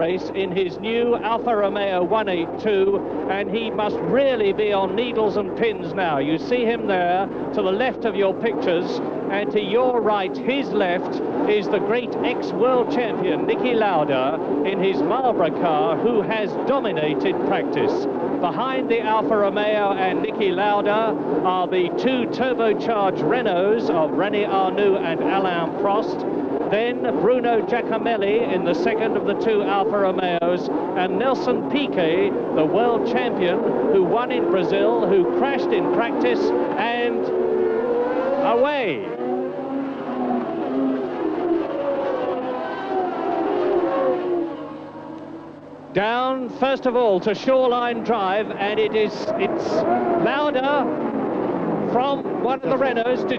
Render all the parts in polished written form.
race in his new Alfa Romeo 182, and he must really be on needles and pins now. You see him there to the left of your pictures, and to your right, his left, is the great ex-world champion Niki Lauda in his Marlboro car, who has dominated practice. Behind the Alfa Romeo and Niki Lauda are the two turbocharged Renaults of René Arnoux and Alain Prost. Then Bruno Giacomelli in the second of the two Alfa Romeos, and Nelson Piquet, the world champion, who won in Brazil, who crashed in practice, and away. Down, first of all, to Shoreline Drive, and it's Lauda from one of the Renaults. De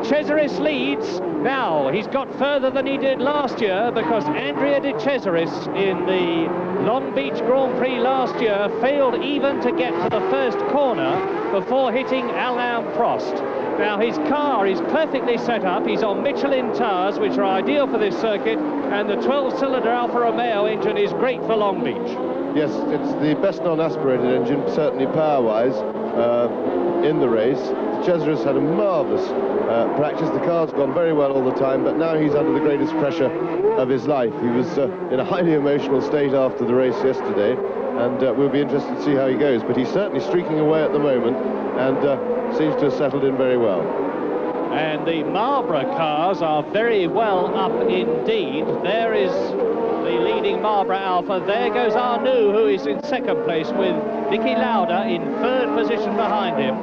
Cesaris leads. Now, he's got further than he did last year, because Andrea De Cesaris in the Long Beach Grand Prix last year failed even to get to the first corner before hitting Alain Prost. Now, his car is perfectly set up. He's on Michelin tires, which are ideal for this circuit, and the 12-cylinder Alfa Romeo engine is great for Long Beach. Yes, it's the best non-aspirated engine, certainly power-wise, in the race. Cesaris had a marvellous practice. The car's gone very well all the time, but now he's under the greatest pressure of his life. He was in a highly emotional state after the race yesterday, and we'll be interested to see how he goes. But he's certainly streaking away at the moment, and seems to have settled in very well. And the Marlboro cars are very well up indeed. There is the leading Marlboro Alfa. There goes Arnoux, who is in second place, with Niki Lauda in third position behind him.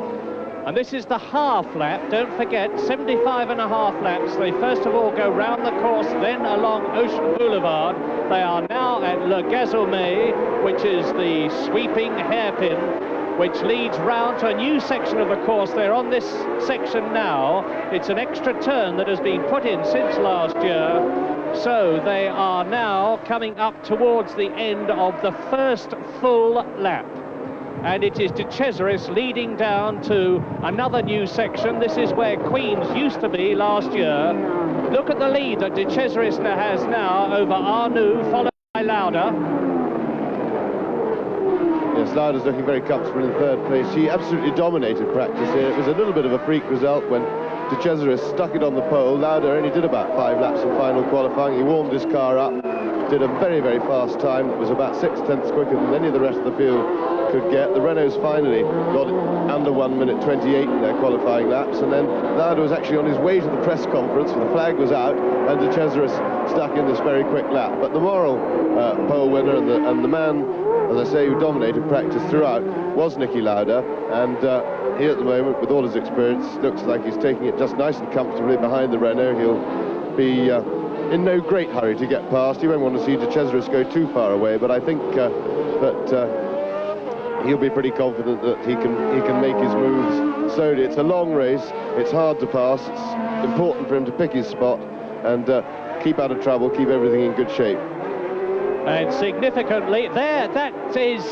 And this is the half lap. Don't forget, 75.5 laps. They first of all go round the course, then along Ocean Boulevard. They are now at Le Gazoumet, which is the sweeping hairpin, which leads round to a new section of the course. They're on this section now. It's an extra turn that has been put in since last year. So they are now coming up towards the end of the first full lap. And it is De Cesaris leading down to another new section. This is where Queens used to be last year. Look at the lead that De Cesaris has now over Arnoux, followed by Lauda. Yes, Lauda's looking very comfortable in third place. He absolutely dominated practice here. It was a little bit of a freak result when De Cesaris stuck it on the pole. Lauda only did about 5 laps in final qualifying. He warmed his car up, did a very, very fast time that was about 6/10 quicker than any of the rest of the field could get. The Renaults finally got it under 1 minute 28 in their qualifying laps, and then Lauda was actually on his way to the press conference, the flag was out, and De Cesaris stuck in this very quick lap. But the moral pole winner and the man, as I say, who dominated practice throughout was Niki Lauda, and he at the moment, with all his experience, looks like he's taking it just nice and comfortably behind the Renault. He'll be in no great hurry to get past. He won't want to see De Cesaris go too far away, but I think that he'll be pretty confident that he can make his moves slowly. It's a long race, it's hard to pass, it's important for him to pick his spot and keep out of trouble, keep everything in good shape. And significantly, that is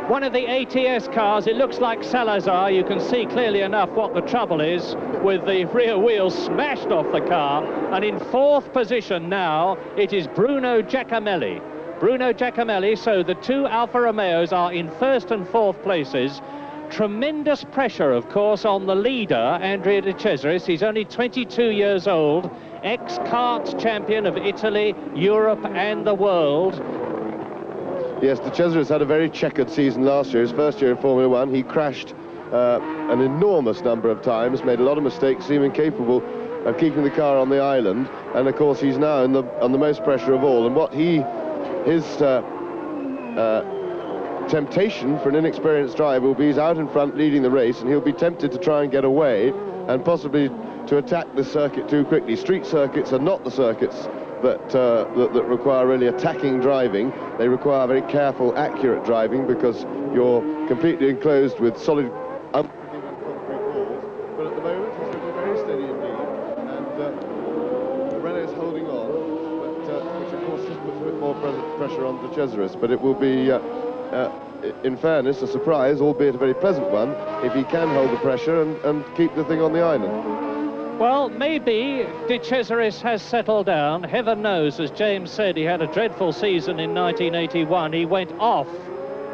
one of the ATS cars. It looks like Salazar. You can see clearly enough what the trouble is, with the rear wheels smashed off the car. And in fourth position now, it is Bruno Giacomelli. Bruno Giacomelli, so the two Alfa Romeos are in first and fourth places. Tremendous pressure, of course, on the leader, Andrea De Cesaris. He's only 22 years old, ex-kart champion of Italy, Europe and the world. Yes, De Cesaris had a very checkered season last year. His first year in Formula One, he crashed an enormous number of times, made a lot of mistakes, seeming capable of keeping the car on the island. And of course, he's now on the most pressure of all. And what his temptation for an inexperienced driver will be, he's out in front leading the race, and he'll be tempted to try and get away and possibly to attack the circuit too quickly. Street circuits are not the circuits that require really attacking driving. They require very careful, accurate driving, because you're completely enclosed with solid, unforgiving concrete walls. But at the moment, he's looking very steady indeed, and the Renault's holding on, but which of course just puts a bit more pressure on De Cesaris. But it will be, in fairness, a surprise, albeit a very pleasant one, if he can hold the pressure and keep the thing on the island. Well, maybe De Cesaris has settled down. Heaven knows, as James said, he had a dreadful season in 1981. He went off,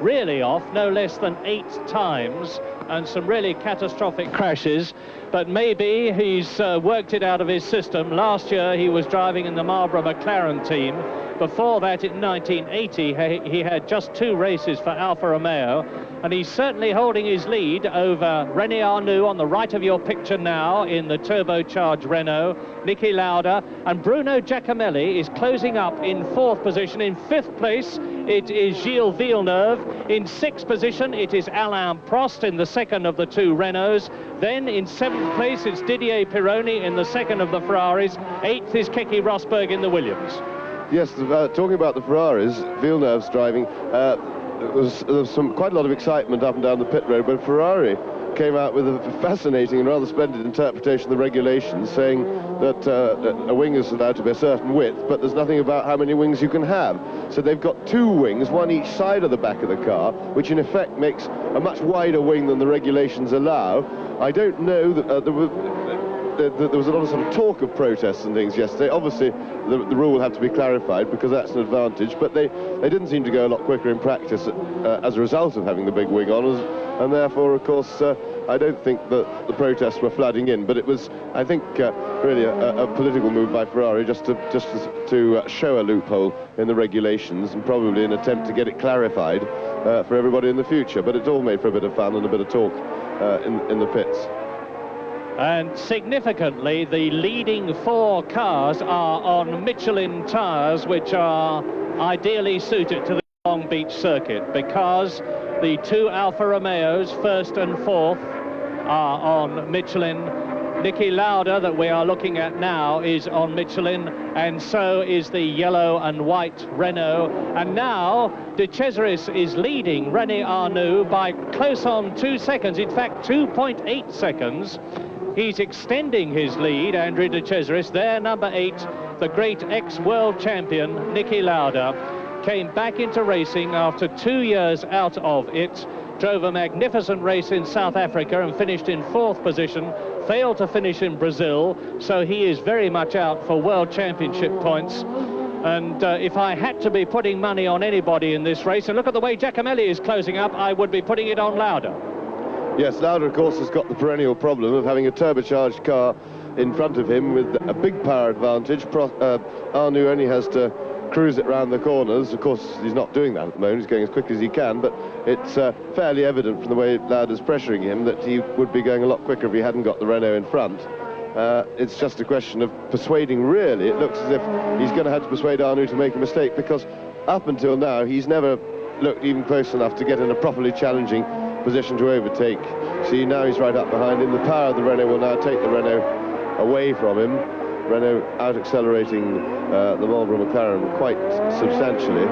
really off, no less than 8 times, and some really catastrophic crashes. But maybe he's worked it out of his system. Last year, he was driving in the Marlboro McLaren team. Before that, in 1980, he had just 2 races for Alfa Romeo, and he's certainly holding his lead over René Arnoux on the right of your picture now in the turbocharged Renault, Niki Lauda, and Bruno Giacomelli is closing up in 4th position. In 5th place, it is Gilles Villeneuve. In 6th position, it is Alain Prost in the 2nd of the 2 Renaults. Then in 7th place, it's Didier Pironi in the 2nd of the Ferraris. 8th is Keke Rosberg in the Williams. Yes, talking about the Ferraris, Villeneuve's driving, there was quite a lot of excitement up and down the pit road, but Ferrari came out with a fascinating and rather splendid interpretation of the regulations, saying that a wing is allowed to be a certain width, but there's nothing about how many wings you can have. So they've got 2 wings, one each side of the back of the car, which in effect makes a much wider wing than the regulations allow. I don't know that there was a lot of sort of talk of protests and things yesterday. Obviously, the rule will have to be clarified because that's an advantage, but they didn't seem to go a lot quicker in practice as a result of having the big wing on, and therefore, of course, I don't think that the protests were flooding in, but it was, I think, really a political move by Ferrari just to show a loophole in the regulations and probably an attempt to get it clarified for everybody in the future. But it's all made for a bit of fun and a bit of talk in the pits. And significantly, the leading 4 cars are on Michelin tyres, which are ideally suited to the Long Beach circuit, because the 2 Alfa Romeos, 1st and 4th, are on Michelin. Niki Lauda, that we are looking at now, is on Michelin, and so is the yellow and white Renault. And now De Cesaris is leading René Arnoux by close on 2 seconds, in fact 2.8 seconds. He's extending his lead, Andrea De Cesaris. There, number 8, the great ex-world champion, Niki Lauda, came back into racing after 2 years out of it, drove a magnificent race in South Africa and finished in 4th position, failed to finish in Brazil, so he is very much out for World Championship points. And if I had to be putting money on anybody in this race, and look at the way Giacomelli is closing up, I would be putting it on Lauda. Yes, Lauda, of course, has got the perennial problem of having a turbocharged car in front of him with a big power advantage. Arnoux only has to cruise it round the corners. Of course, he's not doing that at the moment. He's going as quick as he can, but it's fairly evident from the way Lauda's pressuring him that he would be going a lot quicker if he hadn't got the Renault in front. It's just a question of persuading, really. It looks as if he's going to have to persuade Arnoux to make a mistake, because up until now, he's never looked even close enough to get in a properly challenging position to overtake. See, now he's right up behind him. The power of the Renault will now take the Renault away from him. Renault out accelerating the Marlboro McLaren quite substantially,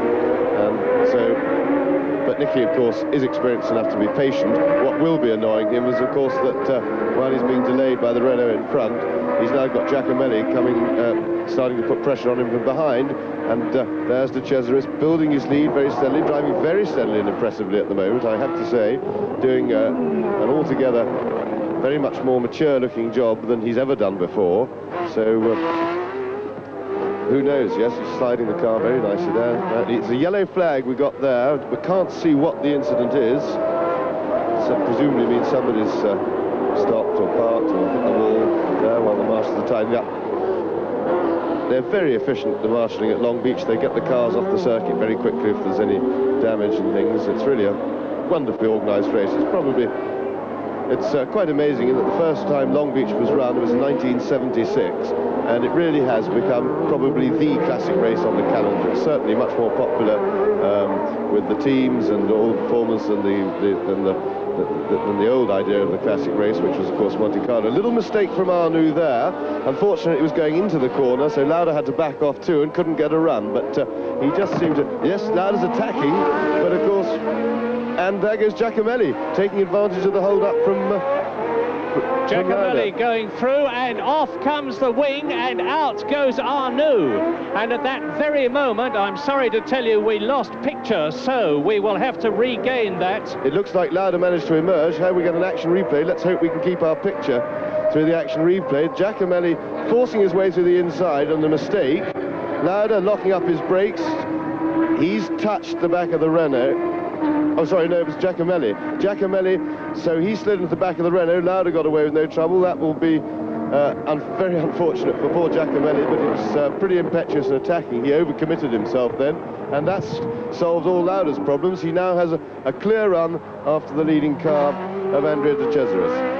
but Niki, of course, is experienced enough to be patient. What will be annoying him is, of course, that while he's being delayed by the Renault in front, he's now got Giacomelli coming, starting to put pressure on him from behind, and there's De Cesaris building his lead very steadily, driving very steadily and impressively at the moment, I have to say, doing an altogether very much more mature-looking job than he's ever done before. So who knows? Yes, he's sliding the car very nicely there. It's a yellow flag we got there. We can't see what the incident is. So presumably means somebody's stopped or parked or hit the wall there while the marshals are tidying up. They're very efficient, the marshalling at Long Beach. They get the cars off the circuit very quickly if there's any damage and things. It's really a wonderfully organised race. It's quite amazing in that the first time Long Beach was run was in 1976, and it really has become probably the classic race on the calendar. It's certainly much more popular with the teams and all the performers than the old idea of the classic race, which was, of course, Monte Carlo. A little mistake from Arnoux there. Unfortunately, it was going into the corner, so Lauda had to back off too and couldn't get a run. But he just seemed to... Yes, Lauda's attacking, but of course... And there goes Giacomelli, taking advantage of the hold-up from Giacomelli going through, and off comes the wing, and out goes Arnoux. And at that very moment, I'm sorry to tell you, we lost picture, so we will have to regain that. It looks like Lauda managed to emerge. How we get an action replay? Let's hope we can keep our picture through the action replay. Giacomelli forcing his way through the inside on the mistake. Lauda locking up his brakes. He's touched the back of the Renault. Oh, sorry, no, it was Giacomelli. Giacomelli, so he slid into the back of the Renault. Lauda got away with no trouble. That will be very unfortunate for poor Giacomelli, but it was pretty impetuous and attacking. He overcommitted himself then, and that's solved all Lauda's problems. He now has a clear run after the leading car of Andrea De Cesaris.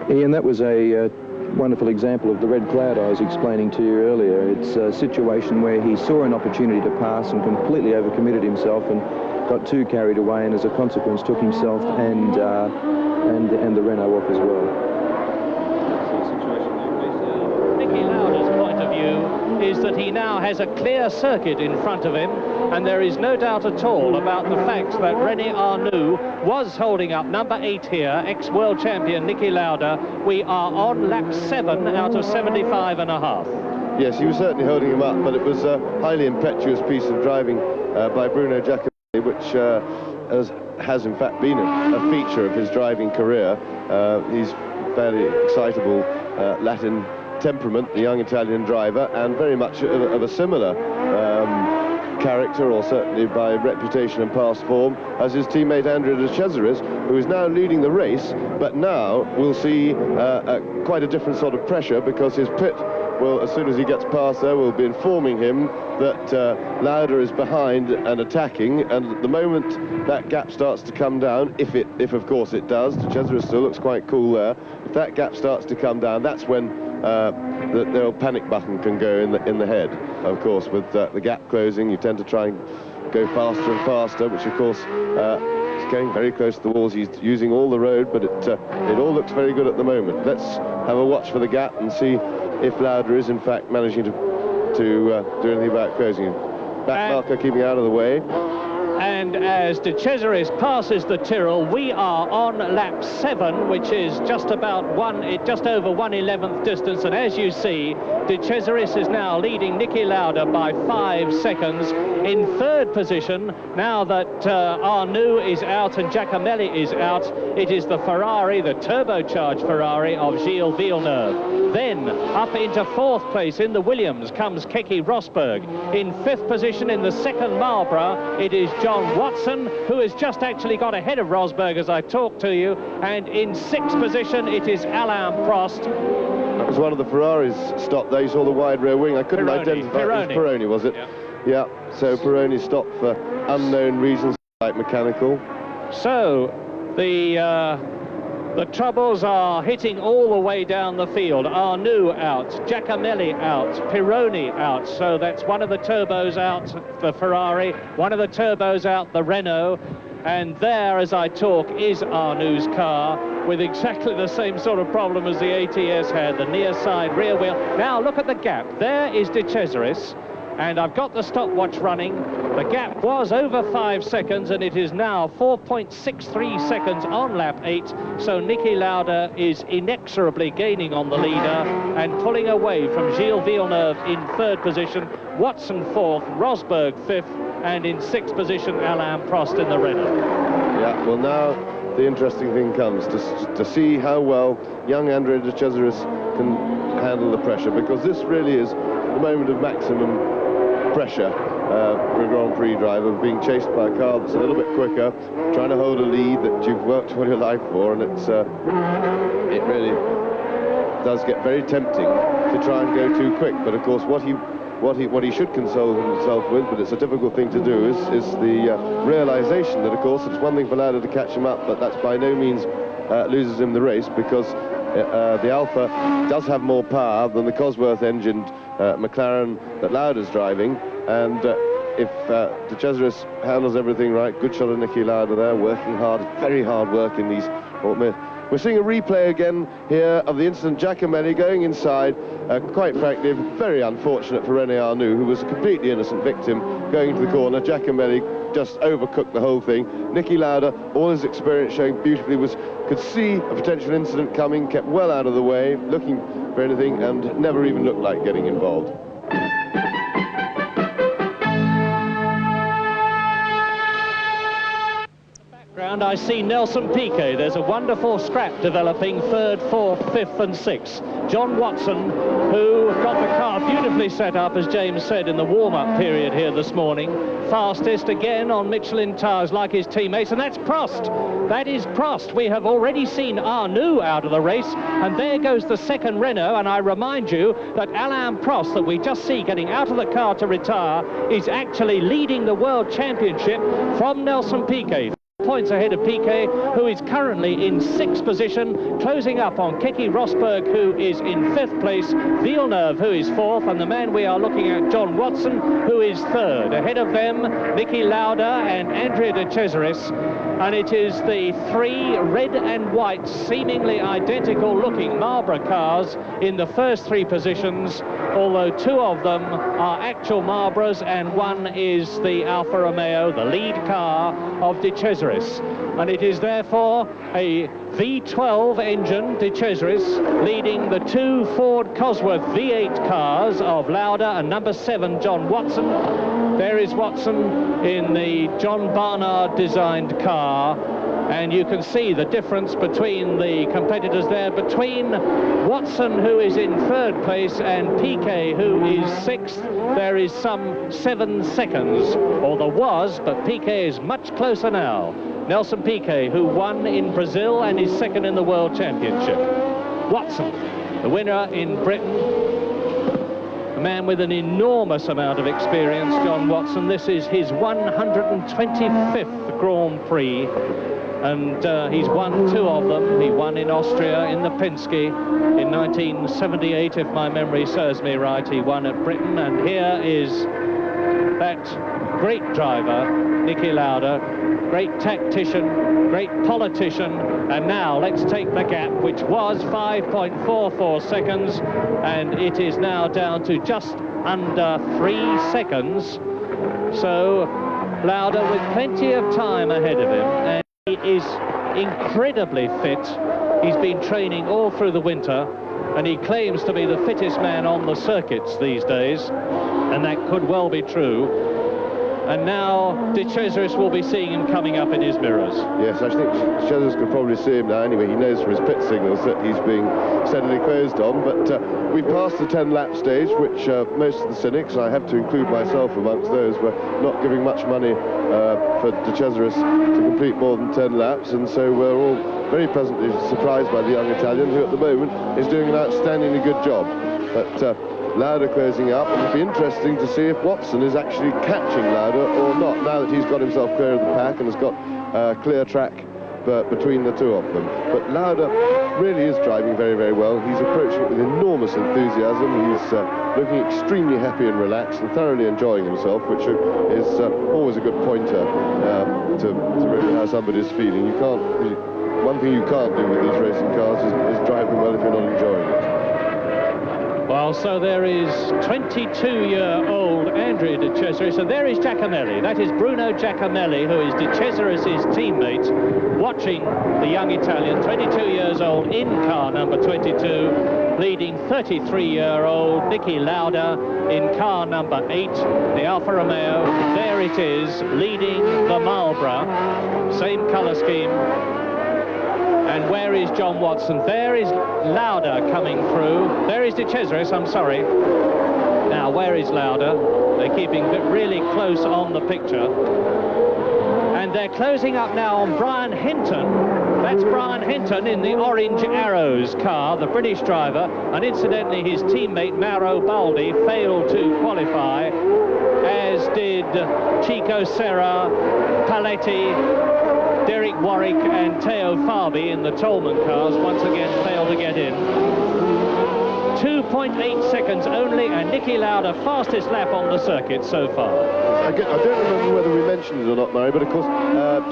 Ian, that was a wonderful example of the red cloud I was explaining to you earlier. It's a situation where he saw an opportunity to pass and completely overcommitted himself and got too carried away, and as a consequence took himself and the Renault off as well. Niki Lauda's point of view is that he now has a clear circuit in front of him, and there is no doubt at all about the fact that René Arnoux was holding up number 8 here, ex-world champion Niki Lauda. We are on lap 7 out of 75.5. Yes, he was certainly holding him up, but it was a highly impetuous piece of driving by Bruno Giacomelli, which has in fact been a feature of his driving career. He's fairly excitable Latin temperament, the young Italian driver, and very much of a similar character, or certainly by reputation and past form, as his teammate Andrea De Cesaris, who is now leading the race, but now we'll see quite a different sort of pressure, because his pit will, as soon as he gets past there, will be informing him that Lauda is behind and attacking, and at the moment that gap starts to come down, if of course it does, De Cesaris still looks quite cool there. If that gap starts to come down, that's when the old panic button can go in the head. Of course, with the gap closing, you tend to try and go faster and faster, which of course is going very close to the walls. He's using all the road, but it all looks very good at the moment. Let's have a watch for the gap and see if Lauda is in fact managing to do anything about closing him. Back marker keeping out of the way. And as De Cesaris passes the Tyrrell, we are on lap 7, which is just over 1/11th distance. And as you see, De Cesaris is now leading Niki Lauda by 5 seconds. In third position, now that Arnoux is out and Giacomelli is out, it is the Ferrari, the turbocharged Ferrari of Gilles Villeneuve. Then up into fourth place in the Williams comes Keke Rosberg. In fifth position in the second Marlboro, it is John Watson, who has just actually got ahead of Rosberg as I talk to you. And in sixth position, it is Alain Prost. That was one of the Ferraris stopped there. You saw the wide rear wing. I couldn't identify. It was Pironi, was it? Yeah. So Pironi stopped for unknown reasons, like mechanical. So the troubles are hitting all the way down the field. Arnoux out, Giacomelli out, Pironi out. So that's one of the turbos out, the Ferrari, one of the turbos out, the Renault. And there, as I talk, is Arnoux's car with exactly the same sort of problem as the ATS had, the near side rear wheel. Now look at the gap. There is De Cesaris, and I've got the stopwatch running. The gap was over 5 seconds, and it is now 4.63 seconds on lap 8. So Niki Lauda is inexorably gaining on the leader and pulling away from Gilles Villeneuve in third position, Watson fourth, Rosberg fifth, and in sixth position Alain Prost in the Renault. Yeah, well now the interesting thing comes to see how well young Andrea De Cesaris can handle the pressure, because this really is the moment of maximum pressure for a Grand Prix driver, being chased by a car that's a little bit quicker, trying to hold a lead that you've worked all your life for, and it really does get very tempting to try and go too quick. But of course what he should console himself with, but it's a difficult thing to do, is the realization that of course it's one thing for Lauda to catch him up, but that's by no means loses him the race, because the Alfa does have more power than the Cosworth-engined McLaren that Lauda's driving, and if De Cesaris handles everything right, good shot of Niki Lauda there, working hard, very hard work in these. We're seeing a replay again here of the incident. Giacomelli going inside, quite frankly, very unfortunate for René Arnoux, who was a completely innocent victim going into the corner. Giacomelli just overcooked the whole thing. Niki Lauda, all his experience showing beautifully, could see a potential incident coming, kept well out of the way, looking for anything, and never even looked like getting involved. I see Nelson Piquet. There's a wonderful scrap developing, third, fourth, fifth and sixth. John Watson, who got the car beautifully set up, as James said, in the warm-up period here this morning. Fastest again on Michelin tyres like his teammates, and that's Prost. That is Prost. We have already seen Arnoux out of the race, and there goes the second Renault, and I remind you that Alain Prost, that we just see getting out of the car to retire, is actually leading the World Championship from Nelson Piquet. Points ahead of Piquet, who is currently in sixth position, closing up on Keke Rosberg, who is in fifth place, Villeneuve, who is fourth, and the man we are looking at, John Watson, who is third. Ahead of them, Niki Lauda and Andrea de Cesaris, and it is the three red and white, seemingly identical looking Marlboro cars in the first three positions, although two of them are actual Marlboros and one is the Alfa Romeo, the lead car of de Cesaris. And it is therefore a V12 engine, de Cesaris, leading the two Ford Cosworth V8 cars of Lauda and number 7, John Watson. There is Watson in the John Barnard designed car, and you can see the difference between the competitors there, between Watson, who is in third place, and Piquet, who is sixth. There is some 7 seconds, or there was, but Piquet is much closer now. Nelson Piquet, who won in Brazil and is second in the World Championship. Watson, the winner in Britain, a man with an enormous amount of experience, John Watson. This is his 125th Grand Prix, and he's won 2 of them. He won in Austria in the Penske in 1978, if my memory serves me right. He won at Britain, and here is that great driver, Niki Lauda, great tactician, great politician, and now let's take the gap, which was 5.44 seconds, and it is now down to just under 3 seconds. So Lauda with plenty of time ahead of him, and he is incredibly fit. He's been training all through the winter, and he claims to be the fittest man on the circuits these days, and that could well be true. And now de Cesaris will be seeing him coming up in his mirrors. Yes, I think de Cesaris could probably see him now anyway. He knows from his pit signals that he's being steadily closed on. But we passed the 10-lap stage, which most of the cynics, and I have to include myself amongst those, were not giving much money for de Cesaris to complete more than 10 laps. And so we're all very pleasantly surprised by the young Italian, who at the moment is doing an outstandingly good job. But Lauda closing up, and it'll be interesting to see if Watson is actually catching Lauda or not, now that he's got himself clear of the pack and has got a clear track between the two of them. But Lauda really is driving very, very well. He's approaching it with enormous enthusiasm. He's looking extremely happy and relaxed and thoroughly enjoying himself, which is always a good pointer to really how somebody's feeling. One thing you can't do with these racing cars is drive them well if you're not enjoying it. Well, so there is 22-year-old Andrea de Cesaris, and there is Giacomelli. That is Bruno Giacomelli, who is de Cesaris' teammate, watching the young Italian, 22 years old, in car number 22, leading 33-year-old Niki Lauda in car number 8, the Alfa Romeo. There it is, leading the Marlboro, same colour scheme. And where is John Watson? There is Lauda coming through. There is de Cesaris, I'm sorry. Now, where is Lauda? They're keeping really close on the picture. And they're closing up now on Brian Hinton. That's Brian Hinton in the Orange Arrows car, the British driver. And incidentally, his teammate Mauro Baldi failed to qualify, as did Chico Serra, Paletti, Derek Warwick and Theo Fabi in the Tolman cars once again failed to get in. 2.8 seconds only, and Niki Lauda fastest lap on the circuit so far. I don't remember whether we mentioned it or not, Murray, but of course,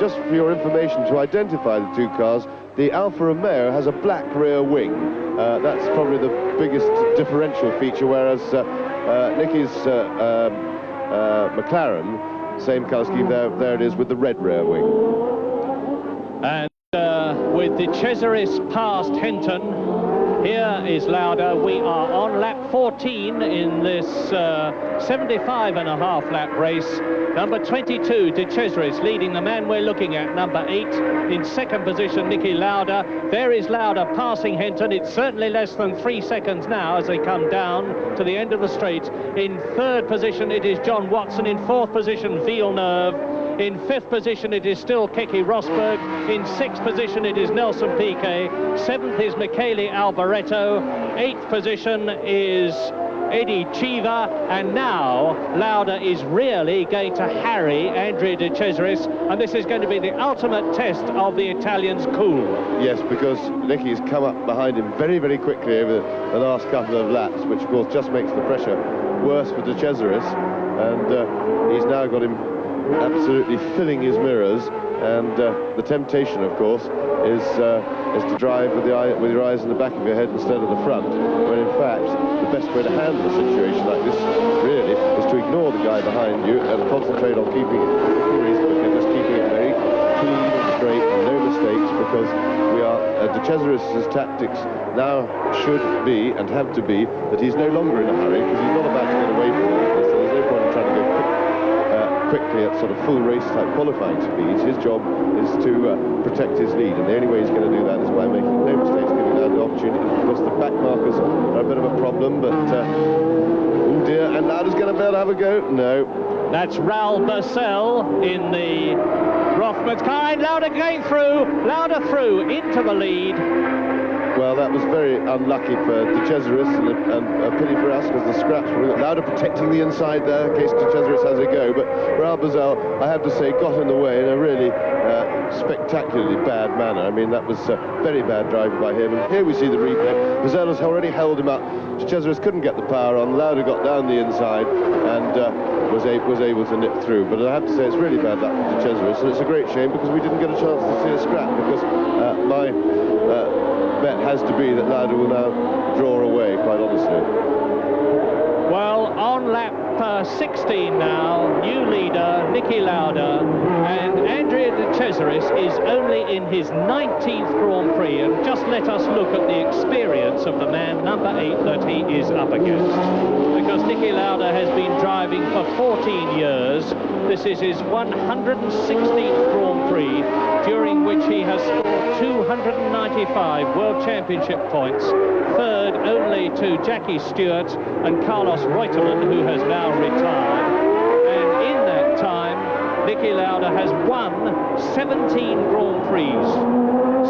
just for your information, to identify the two cars, the Alfa Romeo has a black rear wing. That's probably the biggest differential feature, whereas Niki's McLaren. Same colour scheme there it is with the red rear wing. And with De Cesaris past Hinton, here is Lauda. We are on lap 14 in this 75.5 lap race. Number 22, De Cesaris, leading the man we're looking at, number 8. In second position, Niki Lauda. There is Lauda passing Hinton. It's certainly less than 3 seconds now as they come down to the end of the straight. In third position, it is John Watson. In fourth position, Villeneuve. In fifth position, it is still Keke Rosberg. In sixth position, it is Nelson Piquet. Seventh is Michele Alboreto. Eighth position is Eddie Chiva. And now Lauda is really going to harry Andrea De Cesaris, and this is going to be the ultimate test of the Italian's cool. Yes, because Nicky's come up behind him very, very quickly over the last couple of laps, which of course just makes the pressure worse for De Cesaris, and he's now got him absolutely filling his mirrors, and the temptation, of course, is to drive with your eyes in the back of your head instead of the front, when in fact the best way to handle a situation like this really is to ignore the guy behind you and concentrate on keeping it very clean and straight and no mistakes, because we are De Cesaris's tactics now should be and have to be that he's no longer in a hurry, because he's not about to get away from it, so there's no point in trying to go quickly at sort of full race type qualifying speeds. His job is to protect his lead, and the only way he's going to do that is by making no mistakes, giving Lauda the opportunity. Of course, the back markers are a bit of a problem, but oh dear, and Lauda's going to be able to have a go. No. That's Raoul Bursell in the Rothmans car, and Lauda going through. Lauda through into the lead. Well, that was very unlucky for De Cesaris, and a pity for us, because the scraps were Lauda protecting the inside there in case De Cesaris has a go. But Raoul Bursell, I have to say, got in the way in a really spectacularly bad manner. I mean, that was very bad driving by him. And here we see the replay. Bursell has already held him up. De Cesaris couldn't get the power on. Lauda got down the inside and was able to nip through. But I have to say, it's really bad luck for De Cesaris, and it's a great shame because we didn't get a chance to see a scrap, because my bet has to be that Lauda will now draw away, quite honestly. Well, on lap 16 now, new leader Niki Lauda, and Andrea De Cesaris is only in his 19th Grand Prix, and just let us look at the experience of the man, number 8, that he is up against. Because Niki Lauda has been driving for 14 years. This is his 116th Grand Prix, during which he has scored 295 World Championship points, third only to Jackie Stewart and Carlos Reutemann, who has now retired. And in that time, Niki Lauda has won 17 Grand Prix,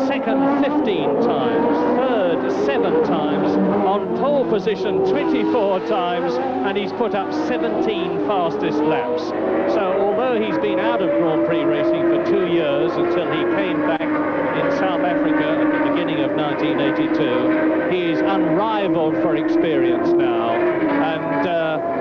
second 15 times, third 7 times, on pole position 24 times, and he's put up 17 fastest laps. So although he's been out of Grand Prix racing for 2 years until he came back in South Africa at the beginning of 1982, he is unrivaled for experience now. And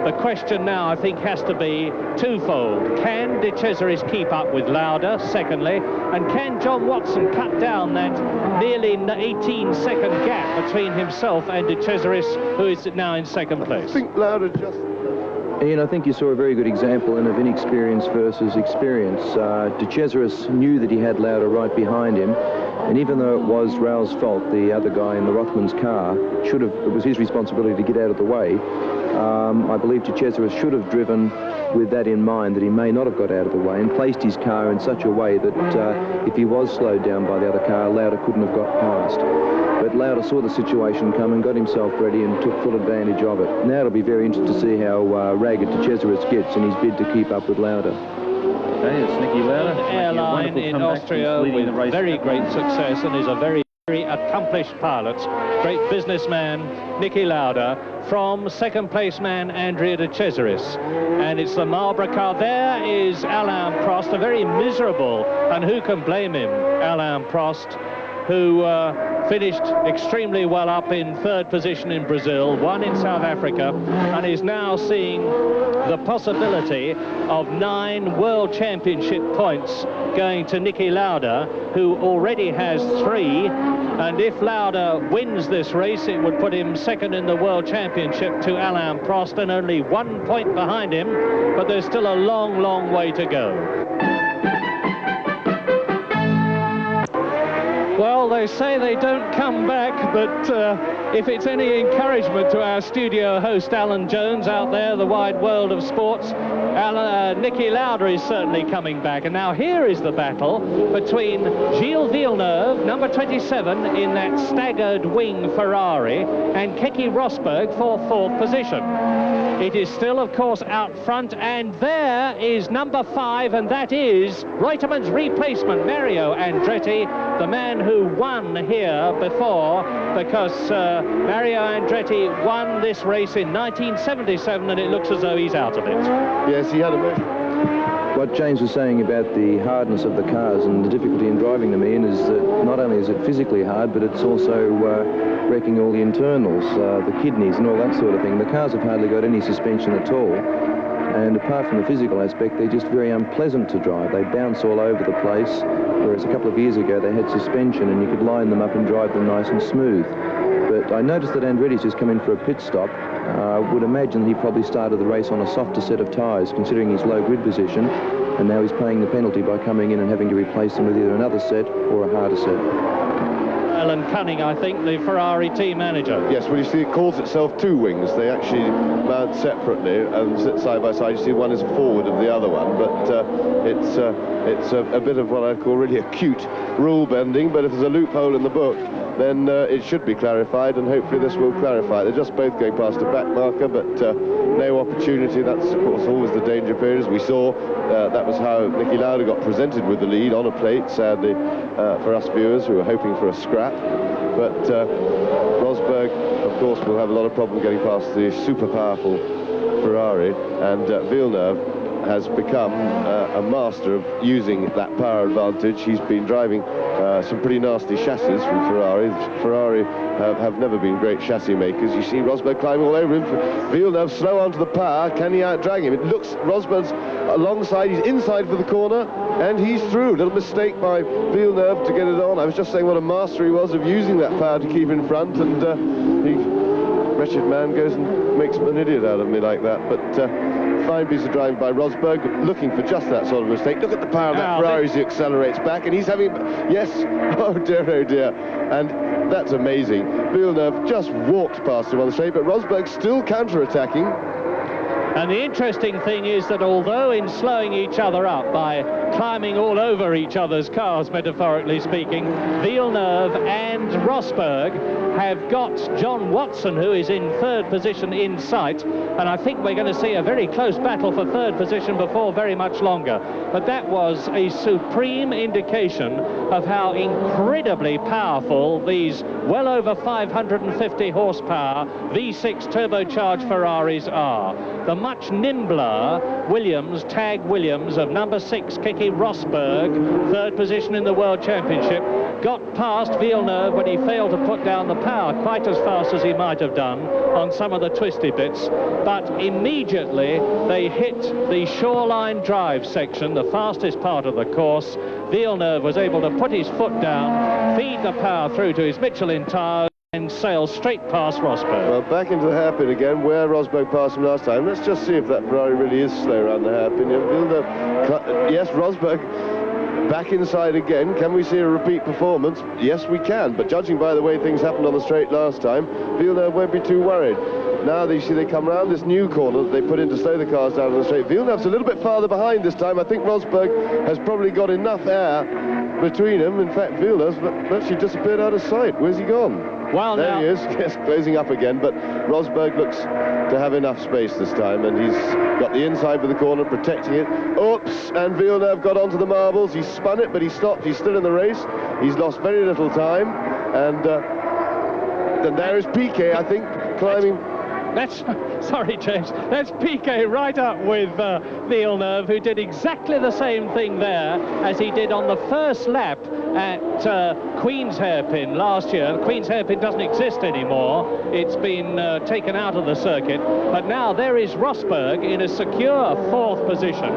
the question now, I think, has to be twofold. Can De Cesaris keep up with Lauda, secondly, and can John Watson cut down that nearly 18-second gap between himself and De Cesaris, who is now in second place? I think Lauda just... Ian, I think you saw a very good example of inexperience versus experience. De Cesaris knew that he had Lauda right behind him, and even though it was Raoul's fault, the other guy in the Rothmans car, it was his responsibility to get out of the way. I believe De Cesaris should have driven with that in mind, that he may not have got out of the way, and placed his car in such a way that if he was slowed down by the other car, Lauda couldn't have got past. But Lauda saw the situation coming, got himself ready, and took full advantage of it. Now it'll be very interesting to see how ragged De Cesaris gets in his bid to keep up with Lauda. Okay, it's Niki Lauda. Airline in Austria with very great success, and is a very accomplished pilot, great businessman, Niki Lauda, from second place man Andrea De Cesaris. And it's the Marlboro car. There is Alain Prost, a very miserable, and who can blame him, Alain Prost, who finished extremely well up in third position in Brazil, won in South Africa, and is now seeing the possibility of 9 World Championship points going to Niki Lauda, who already has 3. And if Lauda wins this race, it would put him second in the World Championship to Alain Prost, and only 1 point behind him, but there's still a long, long way to go. Well, they say they don't come back, but if it's any encouragement to our studio host Alan Jones out there, the wide world of sports, Niki Lauda is certainly coming back. And now here is the battle between Gilles Villeneuve, number 27 in that staggered wing Ferrari, and Keke Rosberg for 4th position. It is still, of course, out front, and there is number 5, and that is Reutemann's replacement, Mario Andretti, the man who won here before, because Mario Andretti won this race in 1977, and it looks as though he's out of it. Yes, he had a bit. What James was saying about the hardness of the cars and the difficulty in driving them in is that not only is it physically hard, but it's also wrecking all the internals, the kidneys and all that sort of thing. The cars have hardly got any suspension at all. And apart from the physical aspect, they're just very unpleasant to drive. They bounce all over the place, whereas a couple of years ago they had suspension and you could line them up and drive them nice and smooth. But I noticed that Andretti's just come in for a pit stop. I would imagine he probably started the race on a softer set of tyres, considering his low grid position, and now he's paying the penalty by coming in and having to replace them with either another set or a harder set. Alan Cunning, I think, the Ferrari team manager. Yes, well, you see, it calls itself 2 wings. They actually mount separately and sit side by side. You see, one is forward of the other one, but it's a bit of what I call really acute rule bending. But if there's a loophole in the book, then it should be clarified, and hopefully this will clarify. They're just both going past a back marker, but no opportunity. That's, of course, always the danger period. As we saw, that was how Niki Lauda got presented with the lead on a plate, sadly, for us viewers who were hoping for a scrap. But Rosberg, of course, will have a lot of problem getting past the super powerful Ferrari, and Villeneuve has become a master of using that power advantage. He's been driving some pretty nasty chassis from Ferrari. Ferrari have never been great chassis makers. You see Rosberg climbing all over him. Villeneuve slow onto the power. Can he outdrag him? It looks Rosberg's alongside. He's inside for the corner, and he's through. Little mistake by Villeneuve to get it on. I was just saying what a master he was of using that power to keep in front, and he, wretched man, goes and makes an idiot out of me like that. But fine piece of driving by Rosberg, looking for just that sort of mistake. Look at the power of that Ferrari as he accelerates back, and he's having, yes, oh dear, and that's amazing. Villeneuve just walked past him on the straight, but Rosberg still counter-attacking. And the interesting thing is that although in slowing each other up by climbing all over each other's cars, metaphorically speaking, Villeneuve and Rosberg have got John Watson, who is in 3rd position, in sight, and I think we're going to see a very close battle for 3rd position before very much longer. But that was a supreme indication of how incredibly powerful these well over 550 horsepower V6 turbocharged Ferraris are. The much nimbler Williams, Tag Williams of number 6, Keke Rosberg, 3rd position in the World Championship, got past Villeneuve when he failed to put down the power quite as fast as he might have done on some of the twisty bits. But immediately they hit the shoreline drive section, the fastest part of the course. Villeneuve was able to put his foot down, feed the power through to his Michelin tyres, and sail straight past Rosberg. Well, back into the hairpin again, where Rosberg passed him last time. Let's just see if that Ferrari really is slow around the hairpin. Yes, Rosberg back inside again. Can we see a repeat performance? Yes, we can. But judging by the way things happened on the straight last time, Villeneuve won't be too worried. Now they see they come around this new corner that they put in to slow the cars down on the straight. Villeneuve's a little bit farther behind this time. I think Rosberg has probably got enough air between them. In fact, Villeneuve's actually disappeared out of sight. Where's he gone? Well, there now he is, yes, closing up again, but Rosberg looks to have enough space this time, and he's got the inside of the corner, protecting it. Oops, and Villeneuve got onto the marbles. He spun it, but he stopped. He's still in the race. He's lost very little time, and then there is Piquet, I think, climbing. Sorry, James. That's Piquet right up with Villeneuve, who did exactly the same thing there as he did on the first lap at Queen's Hairpin last year. Queen's Hairpin doesn't exist anymore. It's been taken out of the circuit. But now there is Rosberg in a secure fourth position,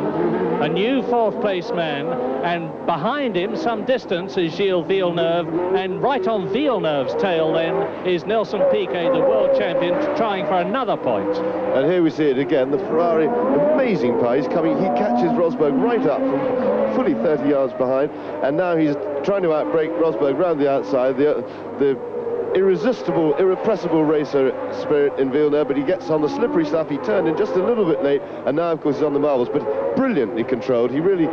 a new fourth-place man, and behind him, some distance, is Gilles Villeneuve, and right on Villeneuve's tail then is Nelson Piquet, the world champion, trying for another point. And here we see it again, the Ferrari, amazing pace coming. He catches Rosberg right up from fully 30 yards behind, and now he's trying to outbrake Rosberg round the outside. The irresistible, irrepressible racer spirit in Villeneuve, but he gets on the slippery stuff. He turned in just a little bit late, and now of course he's on the marbles, but brilliantly controlled. He really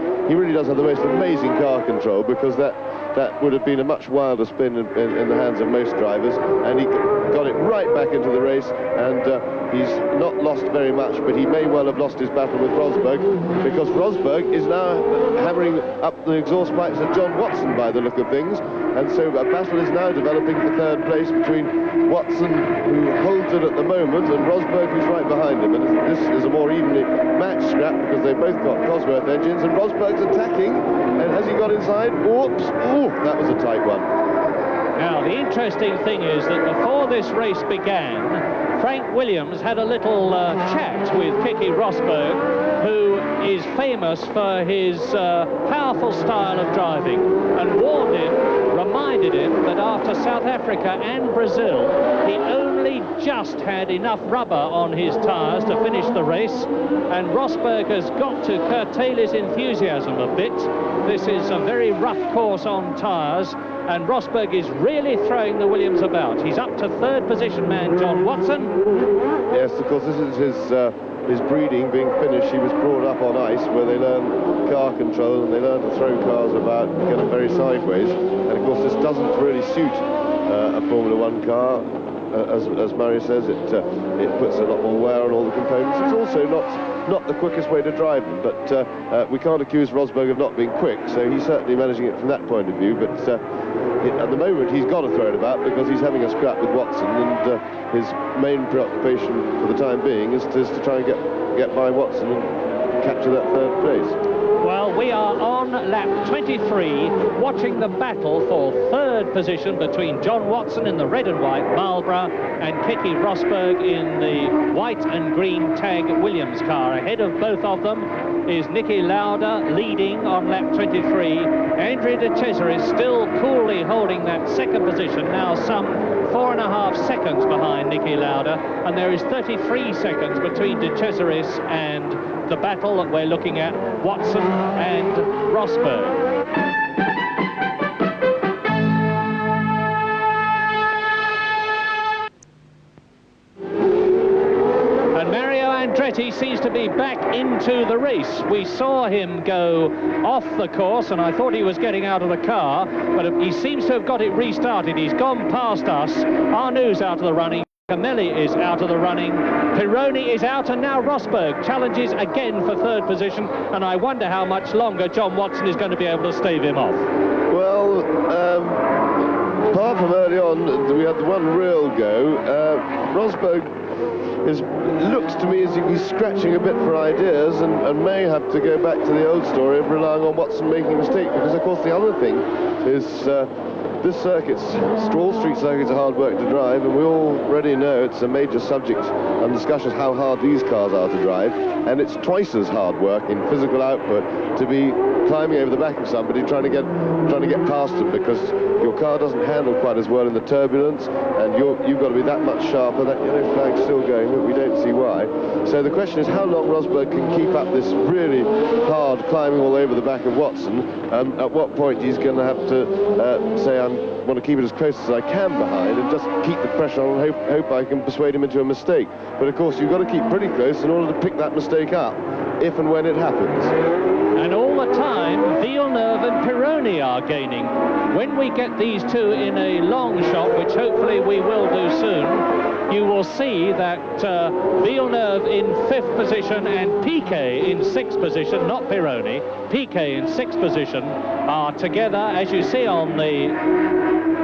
does have the most amazing car control, because that would have been a much wilder spin in the hands of most drivers, and he got it right back into the race, and he's not lost very much, but he may well have lost his battle with Rosberg, because Rosberg is now hammering up the exhaust pipes of John Watson by the look of things, and so a battle is now developing for third place between Watson, who holds it at the moment, and Rosberg, who's right behind him. And this is a more evenly matched scrap, because they've both got Cosworth engines, and Rosberg's attacking, and has he got inside? Oops! Ooh, that was a tight one. Now, the interesting thing is that before this race began, Frank Williams had a little chat with Keke Rosberg, who is famous for his powerful style of driving, and warned him, reminded him that after South Africa and Brazil, he only just had enough rubber on his tyres to finish the race, and Rosberg has got to curtail his enthusiasm a bit. This is a very rough course on tyres, and Rosberg is really throwing the Williams about. He's up to third position man John Watson. Yes, of course, this is his breeding being finished. He was brought up on ice, where they learn car control and they learn to throw cars about, get them very sideways. And of course, this doesn't really suit a Formula One car. As Murray says, it puts a lot more wear on all the components. It's also not the quickest way to drive them, but we can't accuse Rosberg of not being quick, so he's certainly managing it from that point of view. But at the moment, he's got to throw it about, because he's having a scrap with Watson, and his main preoccupation for the time being is to try and get by Watson and capture that third place. Well, we are on lap 23, watching the battle for third position between John Watson in the red and white Marlboro and Keke Rosberg in the white and green tag Williams car. Ahead of both of them is Niki Lauda, leading on lap 23. Andrea De Cesaris still coolly holding that second position, now some 4.5 seconds behind Niki Lauda, and there is 33 seconds between De Cesaris and the battle that we're looking at, Watson and Rosberg. And Mario Andretti seems to be back into the race. We saw him go off the course, and I thought he was getting out of the car, but he seems to have got it restarted. He's gone past us. Arnaux's out of the running. Camelli is out of the running. Pironi is out, and now Rosberg challenges again for third position, and I wonder how much longer John Watson is going to be able to stave him off. Well, apart from early on, we had the one real go. Rosberg looks to me as if he's scratching a bit for ideas, and may have to go back to the old story of relying on Watson making a mistake, because of course the other thing is this circuit, Wall Street circuits, are hard work to drive, and we already know it's a major subject and discussion how hard these cars are to drive, and it's twice as hard work in physical output to be climbing over the back of somebody trying to get past them, because your car doesn't handle quite as well in the turbulence, and you've got to be that much sharper. That yellow flag's still going, but we don't see why. So the question is how long Rosberg can keep up this really hard climbing all over the back of Watson. At what point he's going to have to say, I want to keep it as close as I can behind and just keep the pressure on and hope I can persuade him into a mistake. But of course you've got to keep pretty close in order to pick that mistake up if and when it happens. And all the time, Villeneuve and Pironi are gaining. When we get these two in a long shot, which hopefully we will do soon, you will see that Villeneuve in 5th position and Piquet in 6th position, not Pironi, Piquet in 6th position, are together, as you see on the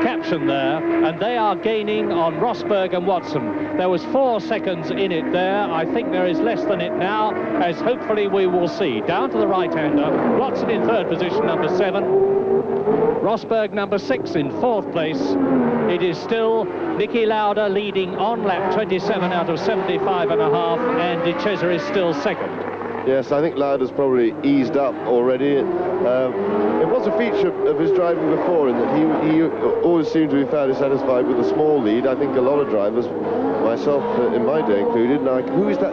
caption there, and they are gaining on Rosberg and Watson. There was 4 seconds in it there. I think there is less than it now, as hopefully we will see. Down to the right-hander, Watson in 3rd position, number 7. Rosberg number 6 in 4th place. It is still Niki Lauda leading on lap 27 out of 75.5, and De Cesaris still 2nd. Yes, I think Lauda's probably eased up already. It was a feature of his driving before in that he always seemed to be fairly satisfied with a small lead. I think a lot of drivers, myself in my day included, now who is that?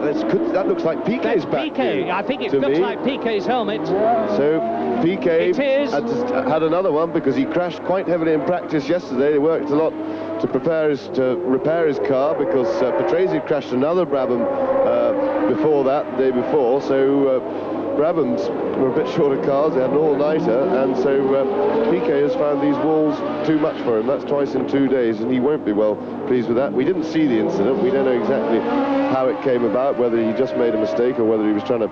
That looks like Piquet's back. Piquet, I think it looks like Piquet's helmet. So Piquet had another one because he crashed quite heavily in practice yesterday. He worked a lot to repair his car because Patrese crashed another Brabham before that, the day before. So Brabhams were a bit short of cars. They had an all-nighter, and so Piquet has found these walls too much for him. That's twice in 2 days, and he won't be well pleased with that. We didn't see the incident. We don't know exactly how it came about, whether he just made a mistake or whether he was trying to